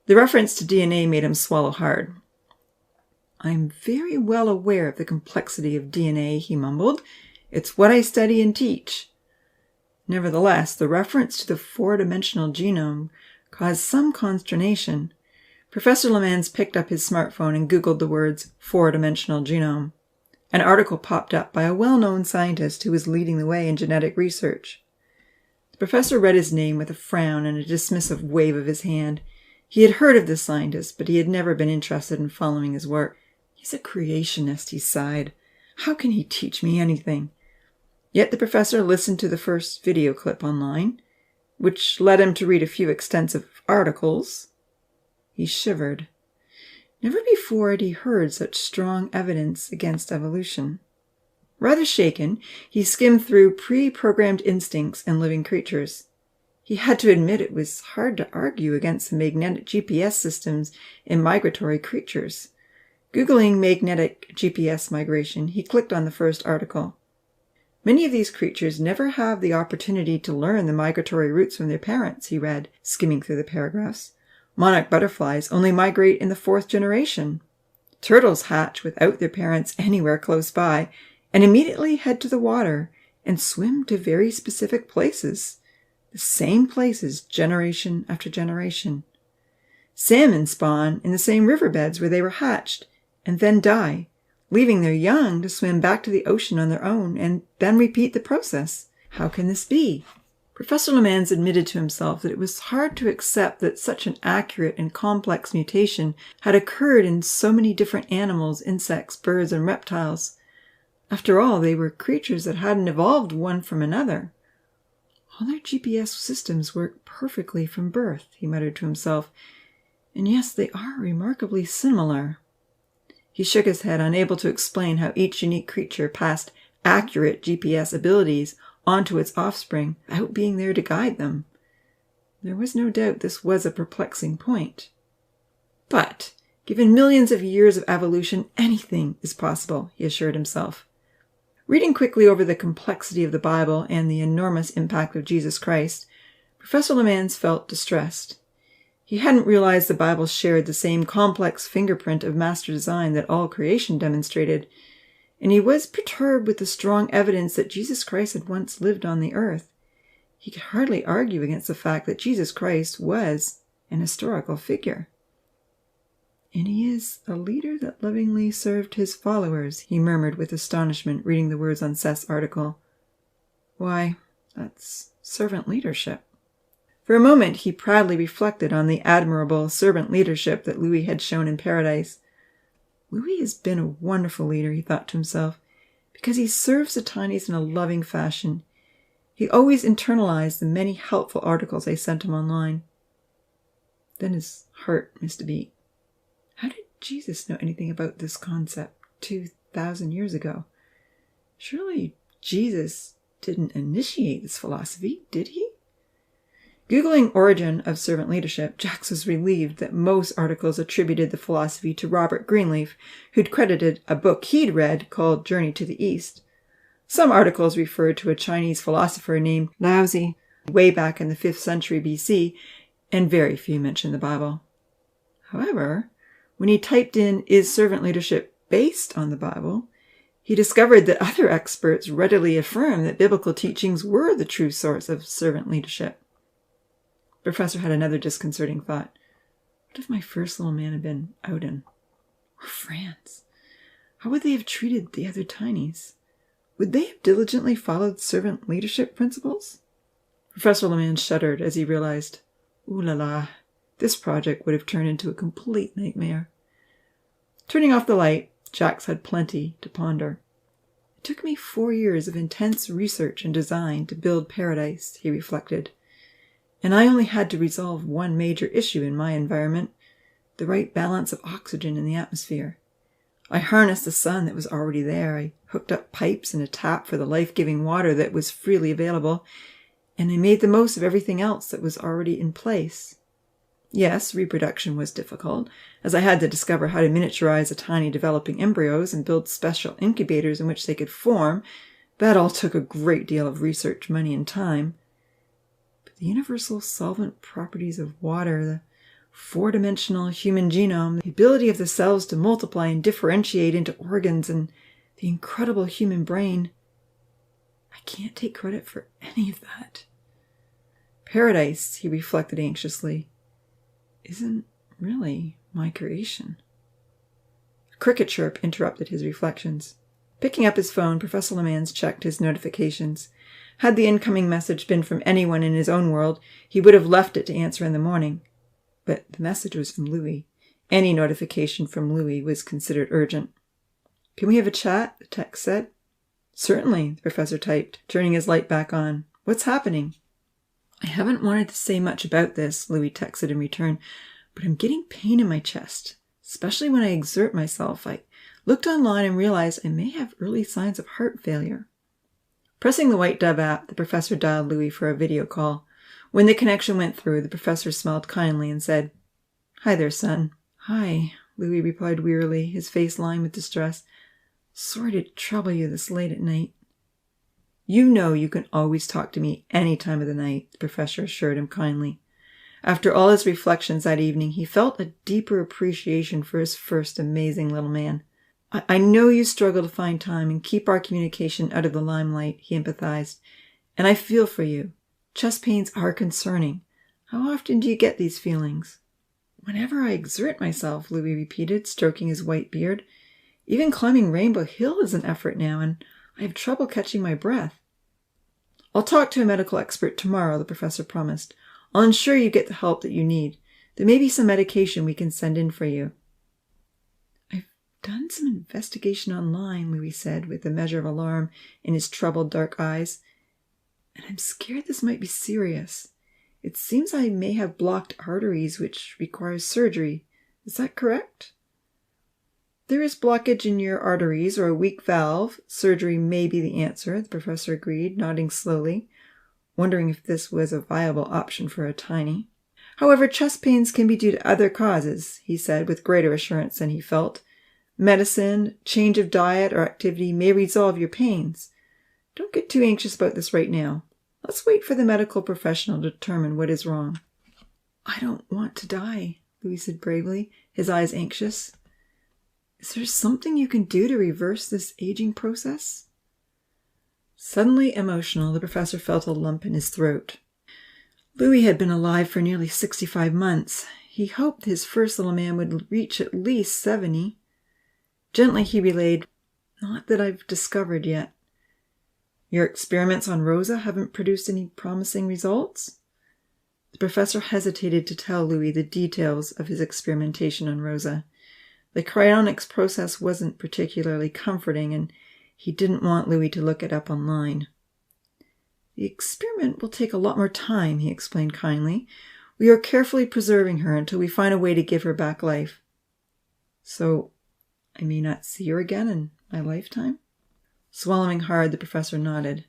The reference to DNA made him swallow hard. I'm very well aware of the complexity of DNA, he mumbled. It's what I study and teach. Nevertheless, the reference to the 4-dimensional genome caused some consternation. Professor Lemans picked up his smartphone and Googled the words 4-dimensional genome. An article popped up by a well-known scientist who was leading the way in genetic research. The professor read his name with a frown and a dismissive wave of his hand. He had heard of this scientist, but he had never been interested in following his work. He's a creationist, he sighed. How can he teach me anything? Yet the professor listened to the first video clip online, which led him to read a few extensive articles. He shivered. Never before had he heard such strong evidence against evolution. Rather shaken, he skimmed through pre-programmed instincts in living creatures. He had to admit it was hard to argue against the magnetic GPS systems in migratory creatures. Googling magnetic GPS migration, he clicked on the first article. Many of these creatures never have the opportunity to learn the migratory routes from their parents, he read, skimming through the paragraphs. Monarch butterflies only migrate in the 4th generation. Turtles hatch without their parents anywhere close by and immediately head to the water and swim to very specific places. The same places generation after generation. Salmon spawn in the same riverbeds where they were hatched and then die, leaving their young to swim back to the ocean on their own and then repeat the process. How can this be? Professor Lemans admitted to himself that it was hard to accept that such an accurate and complex mutation had occurred in so many different animals, insects, birds, and reptiles. After all, they were creatures that hadn't evolved one from another. All their GPS systems work perfectly from birth, he muttered to himself. And yes, they are remarkably similar. He shook his head, unable to explain how each unique creature passed accurate GPS abilities onto its offspring without being there to guide them. There was no doubt this was a perplexing point. But, given millions of years of evolution, anything is possible, he assured himself. Reading quickly over the complexity of the Bible and the enormous impact of Jesus Christ, Professor Lemans felt distressed. He hadn't realized the Bible shared the same complex fingerprint of master design that all creation demonstrated, and he was perturbed with the strong evidence that Jesus Christ had once lived on the earth. He could hardly argue against the fact that Jesus Christ was an historical figure. And he is a leader that lovingly served his followers, he murmured with astonishment, reading the words on Seth's article. Why, that's servant leadership. For a moment he proudly reflected on the admirable servant leadership that Louis had shown in paradise. Louis has been a wonderful leader, he thought to himself, because he serves the tinies in a loving fashion. He always internalized the many helpful articles I sent him online. Then his heart missed a beat. How did Jesus know anything about this concept 2,000 years ago? Surely Jesus didn't initiate this philosophy, did he? Googling origin of servant leadership, Jax was relieved that most articles attributed the philosophy to Robert Greenleaf, who'd credited a book he'd read called Journey to the East. Some articles referred to a Chinese philosopher named Laozi way back in the 5th century BC, and very few mentioned the Bible. However, when he typed in, "Is servant leadership based on the Bible?" he discovered that other experts readily affirmed that biblical teachings were the true source of servant leadership. The professor had another disconcerting thought. What if my first little man had been Odin? Or France? How would they have treated the other tinies? Would they have diligently followed servant leadership principles? Professor LeMans shuddered as he realized, ooh la la, this project would have turned into a complete nightmare. Turning off the light, Jax had plenty to ponder. It took me 4 years of intense research and design to build paradise, he reflected. And I only had to resolve one major issue in my environment, the right balance of oxygen in the atmosphere. I harnessed the sun that was already there. I hooked up pipes and a tap for the life-giving water that was freely available, and I made the most of everything else that was already in place. Yes, reproduction was difficult, as I had to discover how to miniaturize the tiny developing embryos and build special incubators in which they could form. That all took a great deal of research, money, and time. But the universal solvent properties of water, the 4-dimensional human genome, the ability of the cells to multiply and differentiate into organs, and the incredible human brain, I can't take credit for any of that. Paradise, he reflected anxiously, isn't really my creation. A cricket chirp interrupted his reflections. Picking up his phone, Professor LeMans checked his notifications. Had the incoming message been from anyone in his own world, he would have left it to answer in the morning. But the message was from Louis. Any notification from Louis was considered urgent. Can we have a chat? The text said. Certainly, the professor typed, turning his light back on. What's happening? I haven't wanted to say much about this, Louis texted in return, but I'm getting pain in my chest, especially when I exert myself. I looked online and realized I may have early signs of heart failure. Pressing the White Dove app, the professor dialed Louis for a video call. When the connection went through, the professor smiled kindly and said, Hi there, son. Hi, Louis replied wearily, his face lined with distress. Sorry to trouble you this late at night. You know you can always talk to me any time of the night, the professor assured him kindly. After all his reflections that evening, he felt a deeper appreciation for his first amazing little man. I know you struggle to find time and keep our communication out of the limelight, he empathized, and I feel for you. Chest pains are concerning. How often do you get these feelings? Whenever I exert myself, Louis repeated, stroking his white beard. Even climbing Rainbow Hill is an effort now, and I have trouble catching my breath. I'll talk to a medical expert tomorrow, the professor promised. I'll ensure you get the help that you need. There may be some medication we can send in for you. I've done some investigation online, Louis said, with a measure of alarm in his troubled dark eyes, and I'm scared this might be serious. It seems I may have blocked arteries, which requires surgery. Is that correct? There is blockage in your arteries or a weak valve. Surgery may be the answer, the professor agreed, nodding slowly, wondering if this was a viable option for a tiny. However, chest pains can be due to other causes, he said with greater assurance than he felt. Medicine, change of diet, or activity may resolve your pains. Don't get too anxious about this right now. Let's wait for the medical professional to determine what is wrong. I don't want to die, Louis said bravely, his eyes anxious. Is there something you can do to reverse this aging process? Suddenly emotional, the professor felt a lump in his throat. Louis had been alive for nearly 65 months. He hoped his first little man would reach at least 70. Gently he relayed, Not that I've discovered yet. Your experiments on Rosa haven't produced any promising results? The professor hesitated to tell Louis the details of his experimentation on Rosa. The cryonics process wasn't particularly comforting, and he didn't want Louis to look it up online. The experiment will take a lot more time, he explained kindly. We are carefully preserving her until we find a way to give her back life. So, I may not see her again in my lifetime? Swallowing hard, the professor nodded.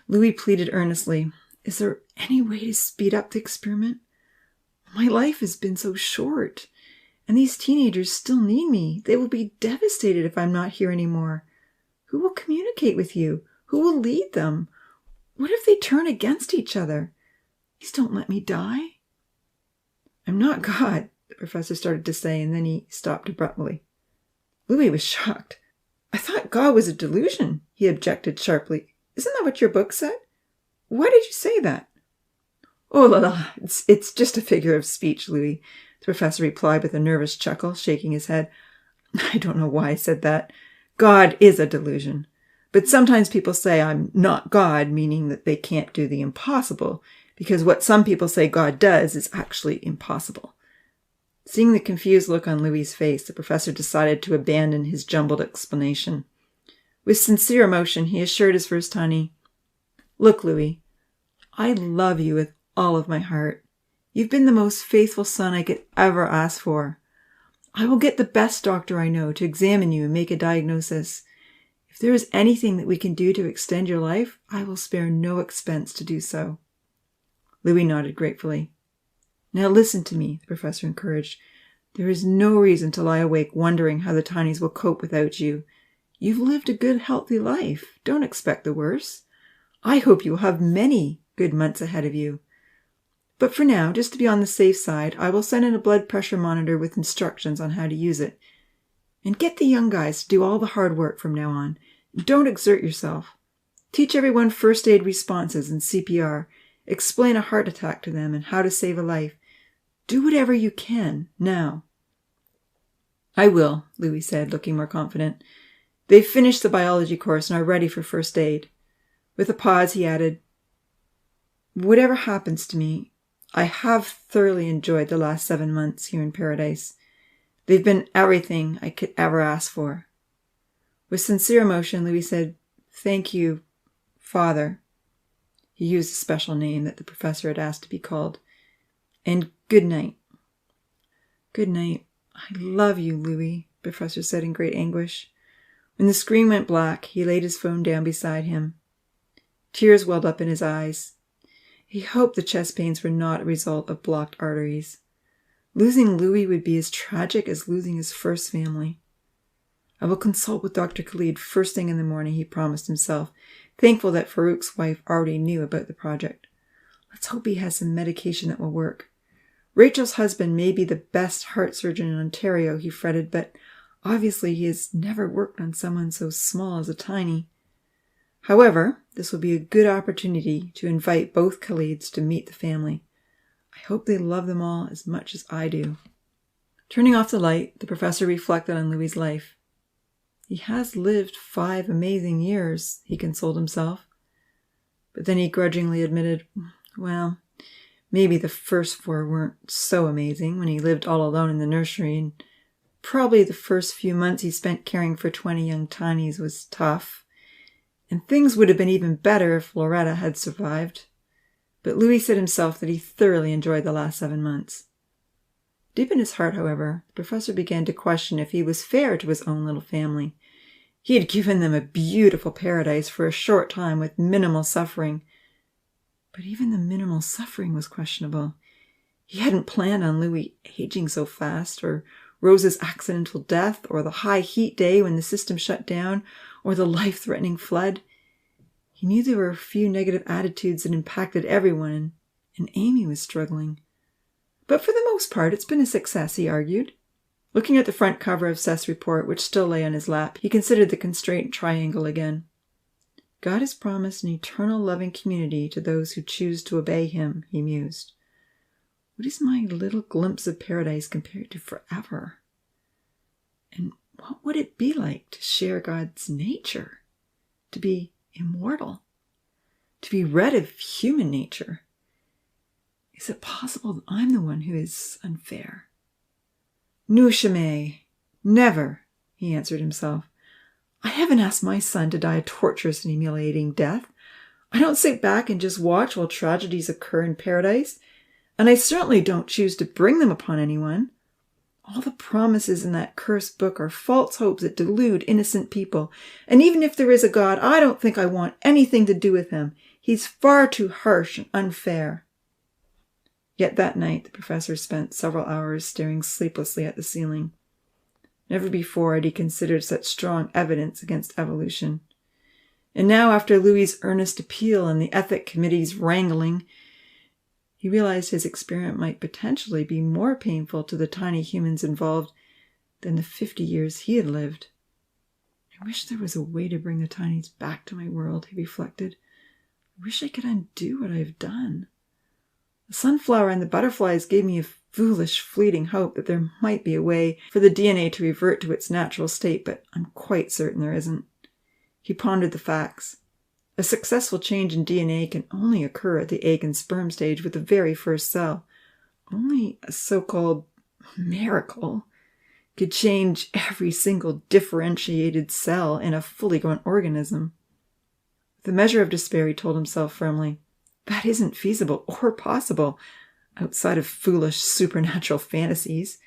Louis pleaded earnestly, Is there any way to speed up the experiment? My life has been so short, and these teenagers still need me. They will be devastated if I'm not here anymore. Who will communicate with you? Who will lead them? What if they turn against each other? Please don't let me die. I'm not God, the professor started to say, and then he stopped abruptly. Louis was shocked. I thought God was a delusion, he objected sharply. Isn't that what your book said? Why did you say that? Oh, la la, it's just a figure of speech, Louis, the professor replied with a nervous chuckle, shaking his head. I don't know why I said that. God is a delusion. But sometimes people say I'm not God, meaning that they can't do the impossible, because what some people say God does is actually impossible. Seeing the confused look on Louis's face, the professor decided to abandon his jumbled explanation. With sincere emotion, he assured his first tiny, Look, Louis, I love you with all of my heart. You've been the most faithful son I could ever ask for. I will get the best doctor I know to examine you and make a diagnosis. If there is anything that we can do to extend your life, I will spare no expense to do so. Louis nodded gratefully. Now listen to me, the professor encouraged. There is no reason to lie awake wondering how the tinies will cope without you. You've lived a good, healthy life. Don't expect the worst. I hope you will have many good months ahead of you. But for now, just to be on the safe side, I will send in a blood pressure monitor with instructions on how to use it. And get the young guys to do all the hard work from now on. Don't exert yourself. Teach everyone first aid responses and CPR. Explain a heart attack to them and how to save a life. Do whatever you can, now. I will, Louis said, looking more confident. They've finished the biology course and are ready for first aid. With a pause, he added, Whatever happens to me, I have thoroughly enjoyed the last 7 months here in paradise. They've been everything I could ever ask for. With sincere emotion, Louis said, Thank you, Father. He used a special name that the professor had asked to be called. And good night. Good night. I love you, Louis, the professor said in great anguish. When the screen went black, he laid his phone down beside him. Tears welled up in his eyes. He hoped the chest pains were not a result of blocked arteries. Losing Louis would be as tragic as losing his first family. I will consult with Dr. Khalid first thing in the morning, he promised himself, thankful that Farouk's wife already knew about the project. Let's hope he has some medication that will work. Rachael's husband may be the best heart surgeon in Ontario, he fretted, but obviously he has never worked on someone so small as a tiny. However, this will be a good opportunity to invite both Khalids to meet the family. I hope they love them all as much as I do. Turning off the light, the professor reflected on Louis's life. He has lived 5 amazing years, he consoled himself. But then he grudgingly admitted, well, maybe the first 4 weren't so amazing when he lived all alone in the nursery, and probably the first few months he spent caring for 20 young tinies was tough. And things would have been even better if Loretta had survived. But Louis said himself that he thoroughly enjoyed the last 7 months. Deep in his heart, however, the professor began to question if he was fair to his own little family. He had given them a beautiful paradise for a short time with minimal suffering. But even the minimal suffering was questionable. He hadn't planned on Louis aging so fast, or Rose's accidental death, or the high heat day when the system shut down, or the life-threatening flood. He knew there were a few negative attitudes that impacted everyone, and Amy was struggling. But for the most part, it's been a success, he argued. Looking at the front cover of Seth's report, which still lay on his lap, he considered the Constraint Triangle again. God has promised an eternal loving community to those who choose to obey him, he mused. What is my little glimpse of paradise compared to forever? And what would it be like to share God's nature? To be immortal? To be rid of human nature? Is it possible that I'm the one who is unfair? No, Shimei, never, he answered himself. I haven't asked my son to die a torturous and humiliating death. I don't sit back and just watch while tragedies occur in paradise, and I certainly don't choose to bring them upon anyone. All the promises in that cursed book are false hopes that delude innocent people, and even if there is a God, I don't think I want anything to do with him. He's far too harsh and unfair. Yet that night the professor spent several hours staring sleeplessly at the ceiling. Never before had he considered such strong evidence against evolution. And now, after Louis's earnest appeal and the ethic committee's wrangling, he realized his experiment might potentially be more painful to the tiny humans involved than the 50 years he had lived. I wish there was a way to bring the tinies back to my world, he reflected. I wish I could undo what I have done. The sunflower and the butterflies gave me a foolish, fleeting hope that there might be a way for the DNA to revert to its natural state, but I'm quite certain there isn't. He pondered the facts. A successful change in DNA can only occur at the egg and sperm stage with the very first cell. Only a so-called miracle could change every single differentiated cell in a fully grown organism. With a measure of despair, he told himself firmly, that isn't feasible or possible outside of foolish supernatural fantasies.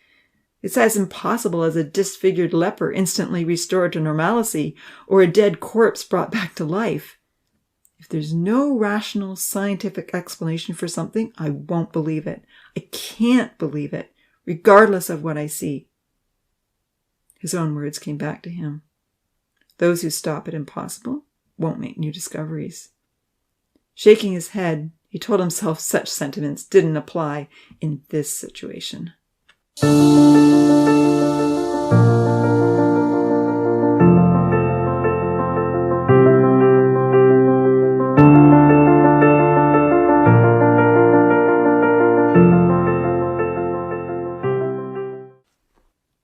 It's as impossible as a disfigured leper instantly restored to normalcy or a dead corpse brought back to life. If there's no rational scientific explanation for something, I won't believe it. I can't believe it, regardless of what I see. His own words came back to him. Those who stop at impossible won't make new discoveries. Shaking his head, he told himself such sentiments didn't apply in this situation.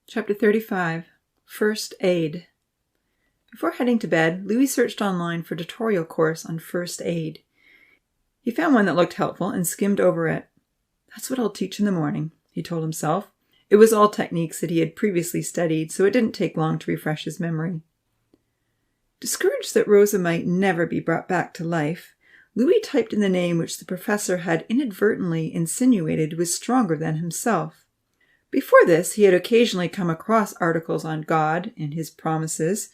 Chapter 35. First Aid. Before heading to bed, Louis searched online for a tutorial course on first aid. He found one that looked helpful and skimmed over it. That's what I'll teach in the morning, he told himself. It was all techniques that he had previously studied, so it didn't take long to refresh his memory. Discouraged that Rosa might never be brought back to life, Louis typed in the name which the professor had inadvertently insinuated was stronger than himself. Before this, he had occasionally come across articles on God and his promises,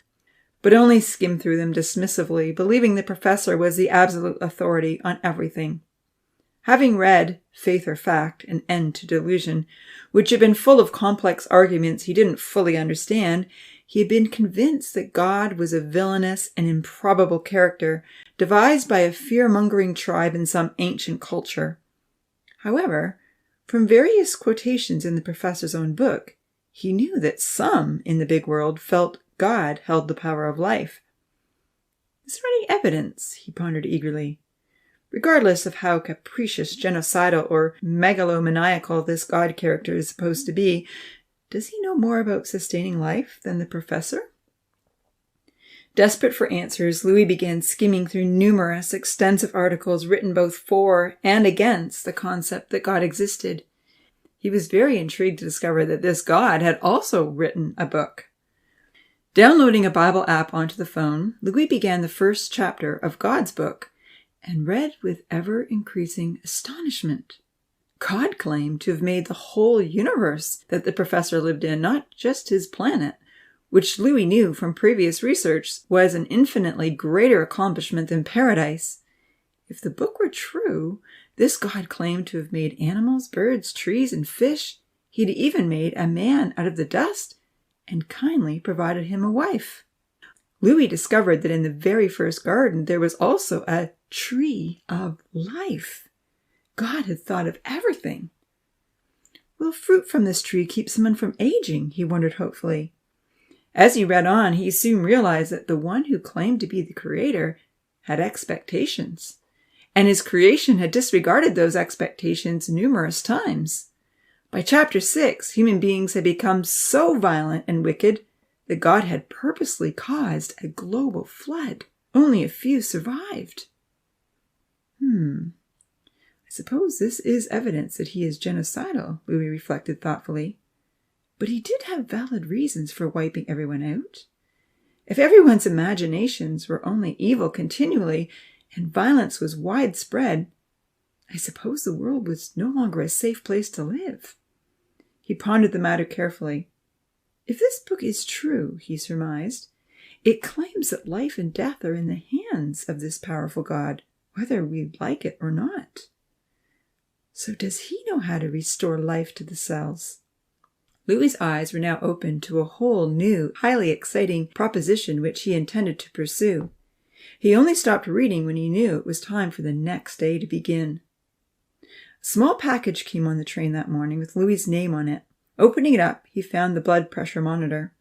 but only skimmed through them dismissively, believing the professor was the absolute authority on everything. Having read Faith or Fact, An End to Delusion, which had been full of complex arguments he didn't fully understand, he had been convinced that God was a villainous and improbable character devised by a fear-mongering tribe in some ancient culture. However, from various quotations in the professor's own book, he knew that some in the big world felt God held the power of life. Is there any evidence? He pondered eagerly. Regardless of how capricious, genocidal, or megalomaniacal this God character is supposed to be, does he know more about sustaining life than the professor? Desperate for answers, Louis began skimming through numerous, extensive articles written both for and against the concept that God existed. He was very intrigued to discover that this God had also written a book. Downloading a Bible app onto the phone, Louis began the first chapter of God's book and read with ever-increasing astonishment. God claimed to have made the whole universe that the professor lived in, not just his planet, which Louis knew from previous research was an infinitely greater accomplishment than paradise. If the book were true, this God claimed to have made animals, birds, trees, and fish. He'd even made a man out of the dust and kindly provided him a wife. Louis discovered that in the very first garden there was also a tree of life. God had thought of everything. Will fruit from this tree keep someone from aging? He wondered hopefully. As he read on, he soon realized that the one who claimed to be the creator had expectations, and his creation had disregarded those expectations numerous times. By chapter 6, human beings had become so violent and wicked that God had purposely caused a global flood. Only a few survived. I suppose this is evidence that he is genocidal, Louis reflected thoughtfully. But he did have valid reasons for wiping everyone out. If everyone's imaginations were only evil continually and violence was widespread, I suppose the world was no longer a safe place to live. He pondered the matter carefully. If this book is true, he surmised, it claims that life and death are in the hands of this powerful God, whether we like it or not. So does he know how to restore life to the cells? Louis's eyes were now open to a whole new, highly exciting proposition which he intended to pursue. He only stopped reading when he knew it was time for the next day to begin. A small package came on the train that morning with Louis's name on it. Opening it up, he found the blood pressure monitor.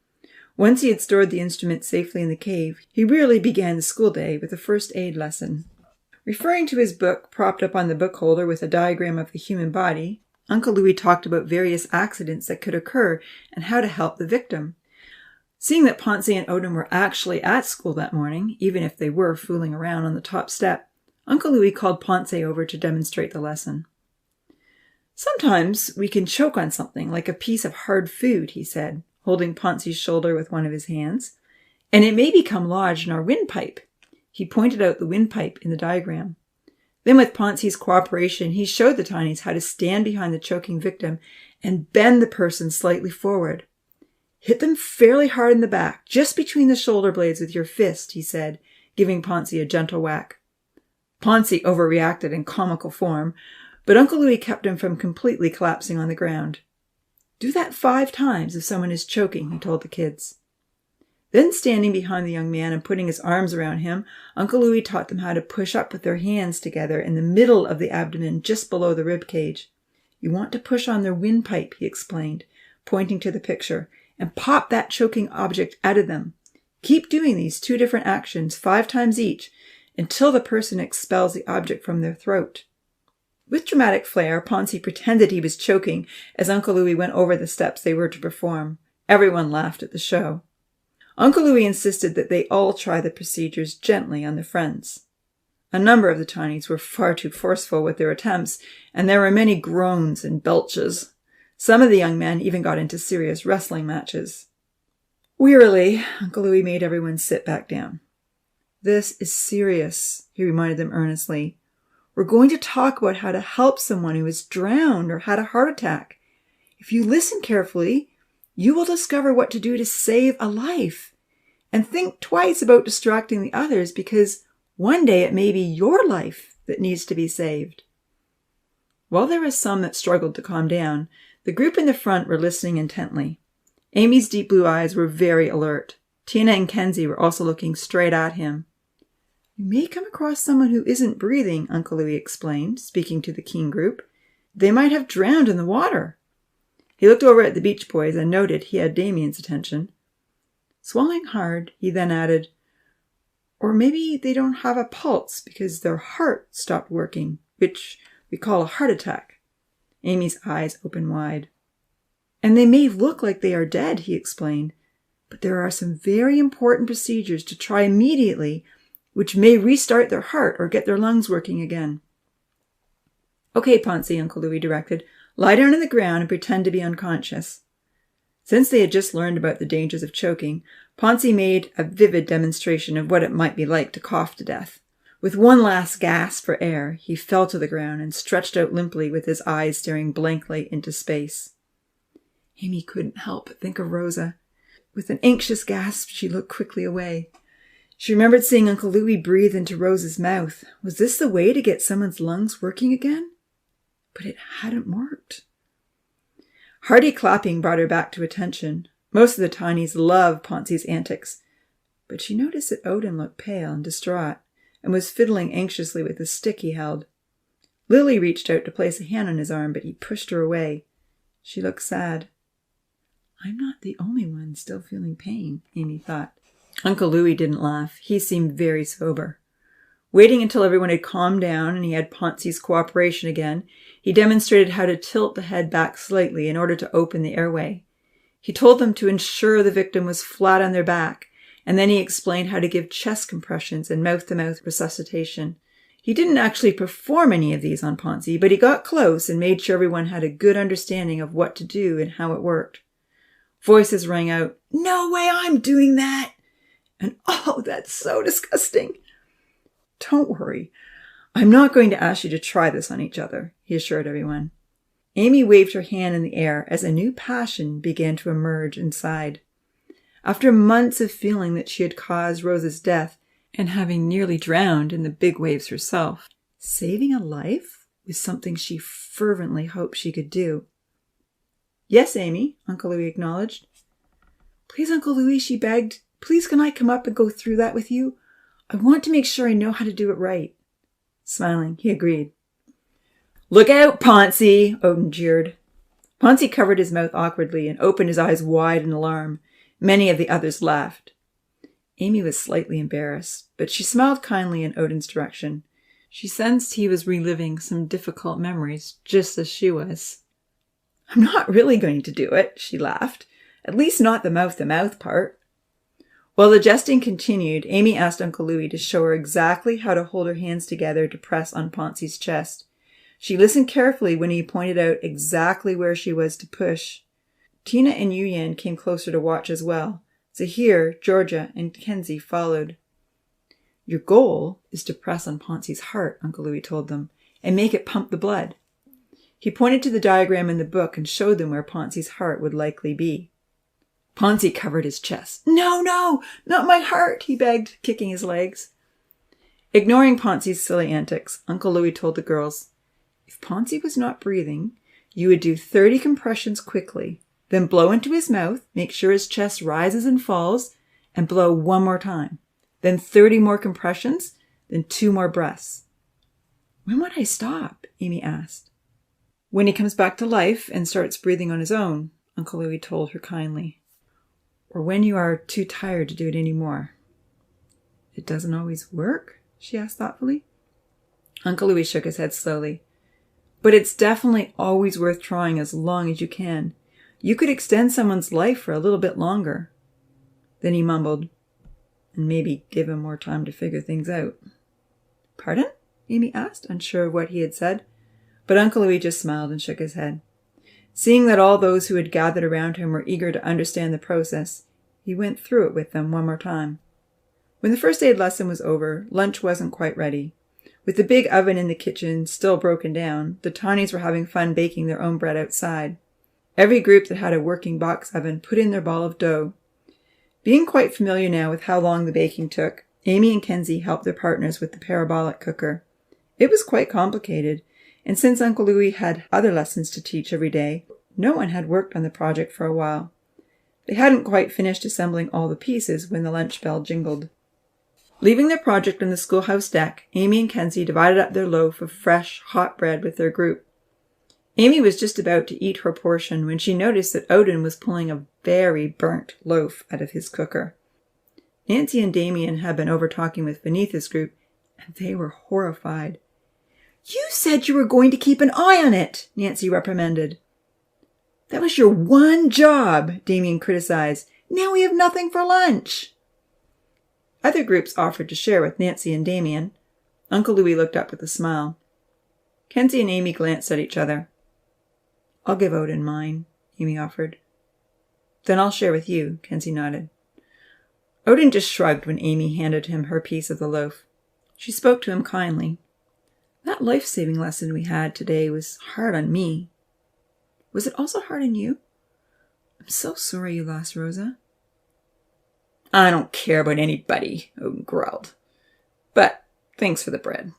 Once he had stored the instrument safely in the cave, he really began the school day with a first aid lesson. Referring to his book propped up on the book holder with a diagram of the human body, Uncle Louis talked about various accidents that could occur and how to help the victim. Seeing that Ponce and Odin were actually at school that morning, even if they were fooling around on the top step, Uncle Louis called Ponce over to demonstrate the lesson. Sometimes we can choke on something like a piece of hard food, he said, holding Ponce's shoulder with one of his hands, and it may become lodged in our windpipe. He pointed out the windpipe in the diagram. Then with Ponce's cooperation, he showed the tinies how to stand behind the choking victim and bend the person slightly forward. Hit them fairly hard in the back, just between the shoulder blades with your fist, he said, giving Ponce a gentle whack. Ponce overreacted in comical form, but Uncle Louis kept him from completely collapsing on the ground. Do that 5 times if someone is choking, he told the kids. Then standing behind the young man and putting his arms around him, Uncle Louis taught them how to push up with their hands together in the middle of the abdomen just below the rib cage. You want to push on their windpipe, he explained, pointing to the picture, and pop that choking object out of them. Keep doing these 2 different actions 5 times each until the person expels the object from their throat. With dramatic flair, Ponce pretended he was choking as Uncle Louis went over the steps they were to perform. Everyone laughed at the show. Uncle Louis insisted that they all try the procedures gently on their friends. A number of the tinies were far too forceful with their attempts, and there were many groans and belches. Some of the young men even got into serious wrestling matches. Wearily, Uncle Louis made everyone sit back down. This is serious, he reminded them earnestly. We're going to talk about how to help someone who is drowned or had a heart attack. If you listen carefully, you will discover what to do to save a life. And think twice about distracting the others, because one day it may be your life that needs to be saved. While there were some that struggled to calm down, the group in the front were listening intently. Amy's deep blue eyes were very alert. Tina and Kenzie were also looking straight at him. You may come across someone who isn't breathing, Uncle Louis explained, speaking to the keen group. They might have drowned in the water. He looked over at the Beach Boys and noted he had Damien's attention. Swallowing hard, he then added, or maybe they don't have a pulse because their heart stopped working, which we call a heart attack. Amy's eyes opened wide. And they may look like they are dead, he explained, but there are some very important procedures to try immediately, which may restart their heart or get their lungs working again. Okay, Ponce, Uncle Louis directed. Lie down on the ground and pretend to be unconscious. Since they had just learned about the dangers of choking, Ponce made a vivid demonstration of what it might be like to cough to death. With one last gasp for air, he fell to the ground and stretched out limply with his eyes staring blankly into space. Amy couldn't help but think of Rosa. With an anxious gasp, she looked quickly away. She remembered seeing Uncle Louis breathe into Rosa's mouth. Was this the way to get someone's lungs working again? But it hadn't worked. Hearty clapping brought her back to attention. Most of the tinies loved Ponce's antics, but she noticed that Odin looked pale and distraught and was fiddling anxiously with the stick he held. Lily reached out to place a hand on his arm, but he pushed her away. She looked sad. I'm not the only one still feeling pain, Amy thought. Uncle Louis didn't laugh. He seemed very sober. Waiting until everyone had calmed down and he had Ponce's cooperation again, he demonstrated how to tilt the head back slightly in order to open the airway. He told them to ensure the victim was flat on their back, and then he explained how to give chest compressions and mouth-to-mouth resuscitation. He didn't actually perform any of these on Ponzi, but he got close and made sure everyone had a good understanding of what to do and how it worked. Voices rang out, "No way I'm doing that!" And, "Oh, that's so disgusting." "Don't worry. I'm not going to ask you to try this on each other," he assured everyone. Amy waved her hand in the air as a new passion began to emerge inside. After months of feeling that she had caused Rosa's death and having nearly drowned in the big waves herself, saving a life was something she fervently hoped she could do. "Yes, Amy," Uncle Louis acknowledged. "Please, Uncle Louis," she begged. "Please can I come up and go through that with you? I want to make sure I know how to do it right." Smiling, he agreed. "Look out, Ponzi," Odin jeered. Ponzi covered his mouth awkwardly and opened his eyes wide in alarm. Many of the others laughed. Amy was slightly embarrassed, but she smiled kindly in Odin's direction. She sensed he was reliving some difficult memories, just as she was. "I'm not really going to do it," she laughed. "At least not the mouth-to-mouth part." While the jesting continued, Amy asked Uncle Louis to show her exactly how to hold her hands together to press on Ponzi's chest. She listened carefully when he pointed out exactly where she was to push. Tina and Yuyan came closer to watch as well. Zahir, Georgia, and Kenzie followed. "Your goal is to press on Ponzi's heart," Uncle Louis told them, "and make it pump the blood." He pointed to the diagram in the book and showed them where Ponzi's heart would likely be. Ponzi covered his chest. "No, not my heart," he begged, kicking his legs. Ignoring Ponzi's silly antics, Uncle Louis told the girls, "If Ponzi was not breathing, you would do 30 compressions quickly, then blow into his mouth, make sure his chest rises and falls, and blow one more time. Then 30 more compressions, then 2 more breaths." "When would I stop?" Amy asked. "When he comes back to life and starts breathing on his own," Uncle Louis told her kindly. "Or when you are too tired to do it anymore." "It doesn't always work?" she asked thoughtfully. Uncle Louis shook his head slowly. "But it's definitely always worth trying as long as you can. You could extend someone's life for a little bit longer." Then he mumbled, "And maybe give him more time to figure things out." "Pardon?" Amy asked, unsure of what he had said. But Uncle Louis just smiled and shook his head. Seeing that all those who had gathered around him were eager to understand the process, he went through it with them one more time. When the first aid lesson was over, lunch wasn't quite ready. With the big oven in the kitchen still broken down, the Tawnies were having fun baking their own bread outside. Every group that had a working box oven put in their ball of dough. Being quite familiar now with how long the baking took, Amy and Kenzie helped their partners with the parabolic cooker. It was quite complicated, and since Uncle Louis had other lessons to teach every day, no one had worked on the project for a while. They hadn't quite finished assembling all the pieces when the lunch bell jingled. Leaving their project on the schoolhouse deck, Amy and Kenzie divided up their loaf of fresh, hot bread with their group. Amy was just about to eat her portion when she noticed that Odin was pulling a very burnt loaf out of his cooker. Nancy and Damien had been over talking with Beneath's group, and they were horrified. "You said you were going to keep an eye on it," Nancy reprimanded. "That was your one job," Damien criticized. "Now we have nothing for lunch." Other groups offered to share with Nancy and Damien. Uncle Louis looked up with a smile. Kenzie and Amy glanced at each other. "I'll give Odin mine," Amy offered. "Then I'll share with you," Kenzie nodded. Odin just shrugged when Amy handed him her piece of the loaf. She spoke to him kindly. "That life-saving lesson we had today was hard on me. Was it also hard on you? I'm so sorry you lost Rosa." "I don't care about anybody," Odin growled. "But thanks for the bread."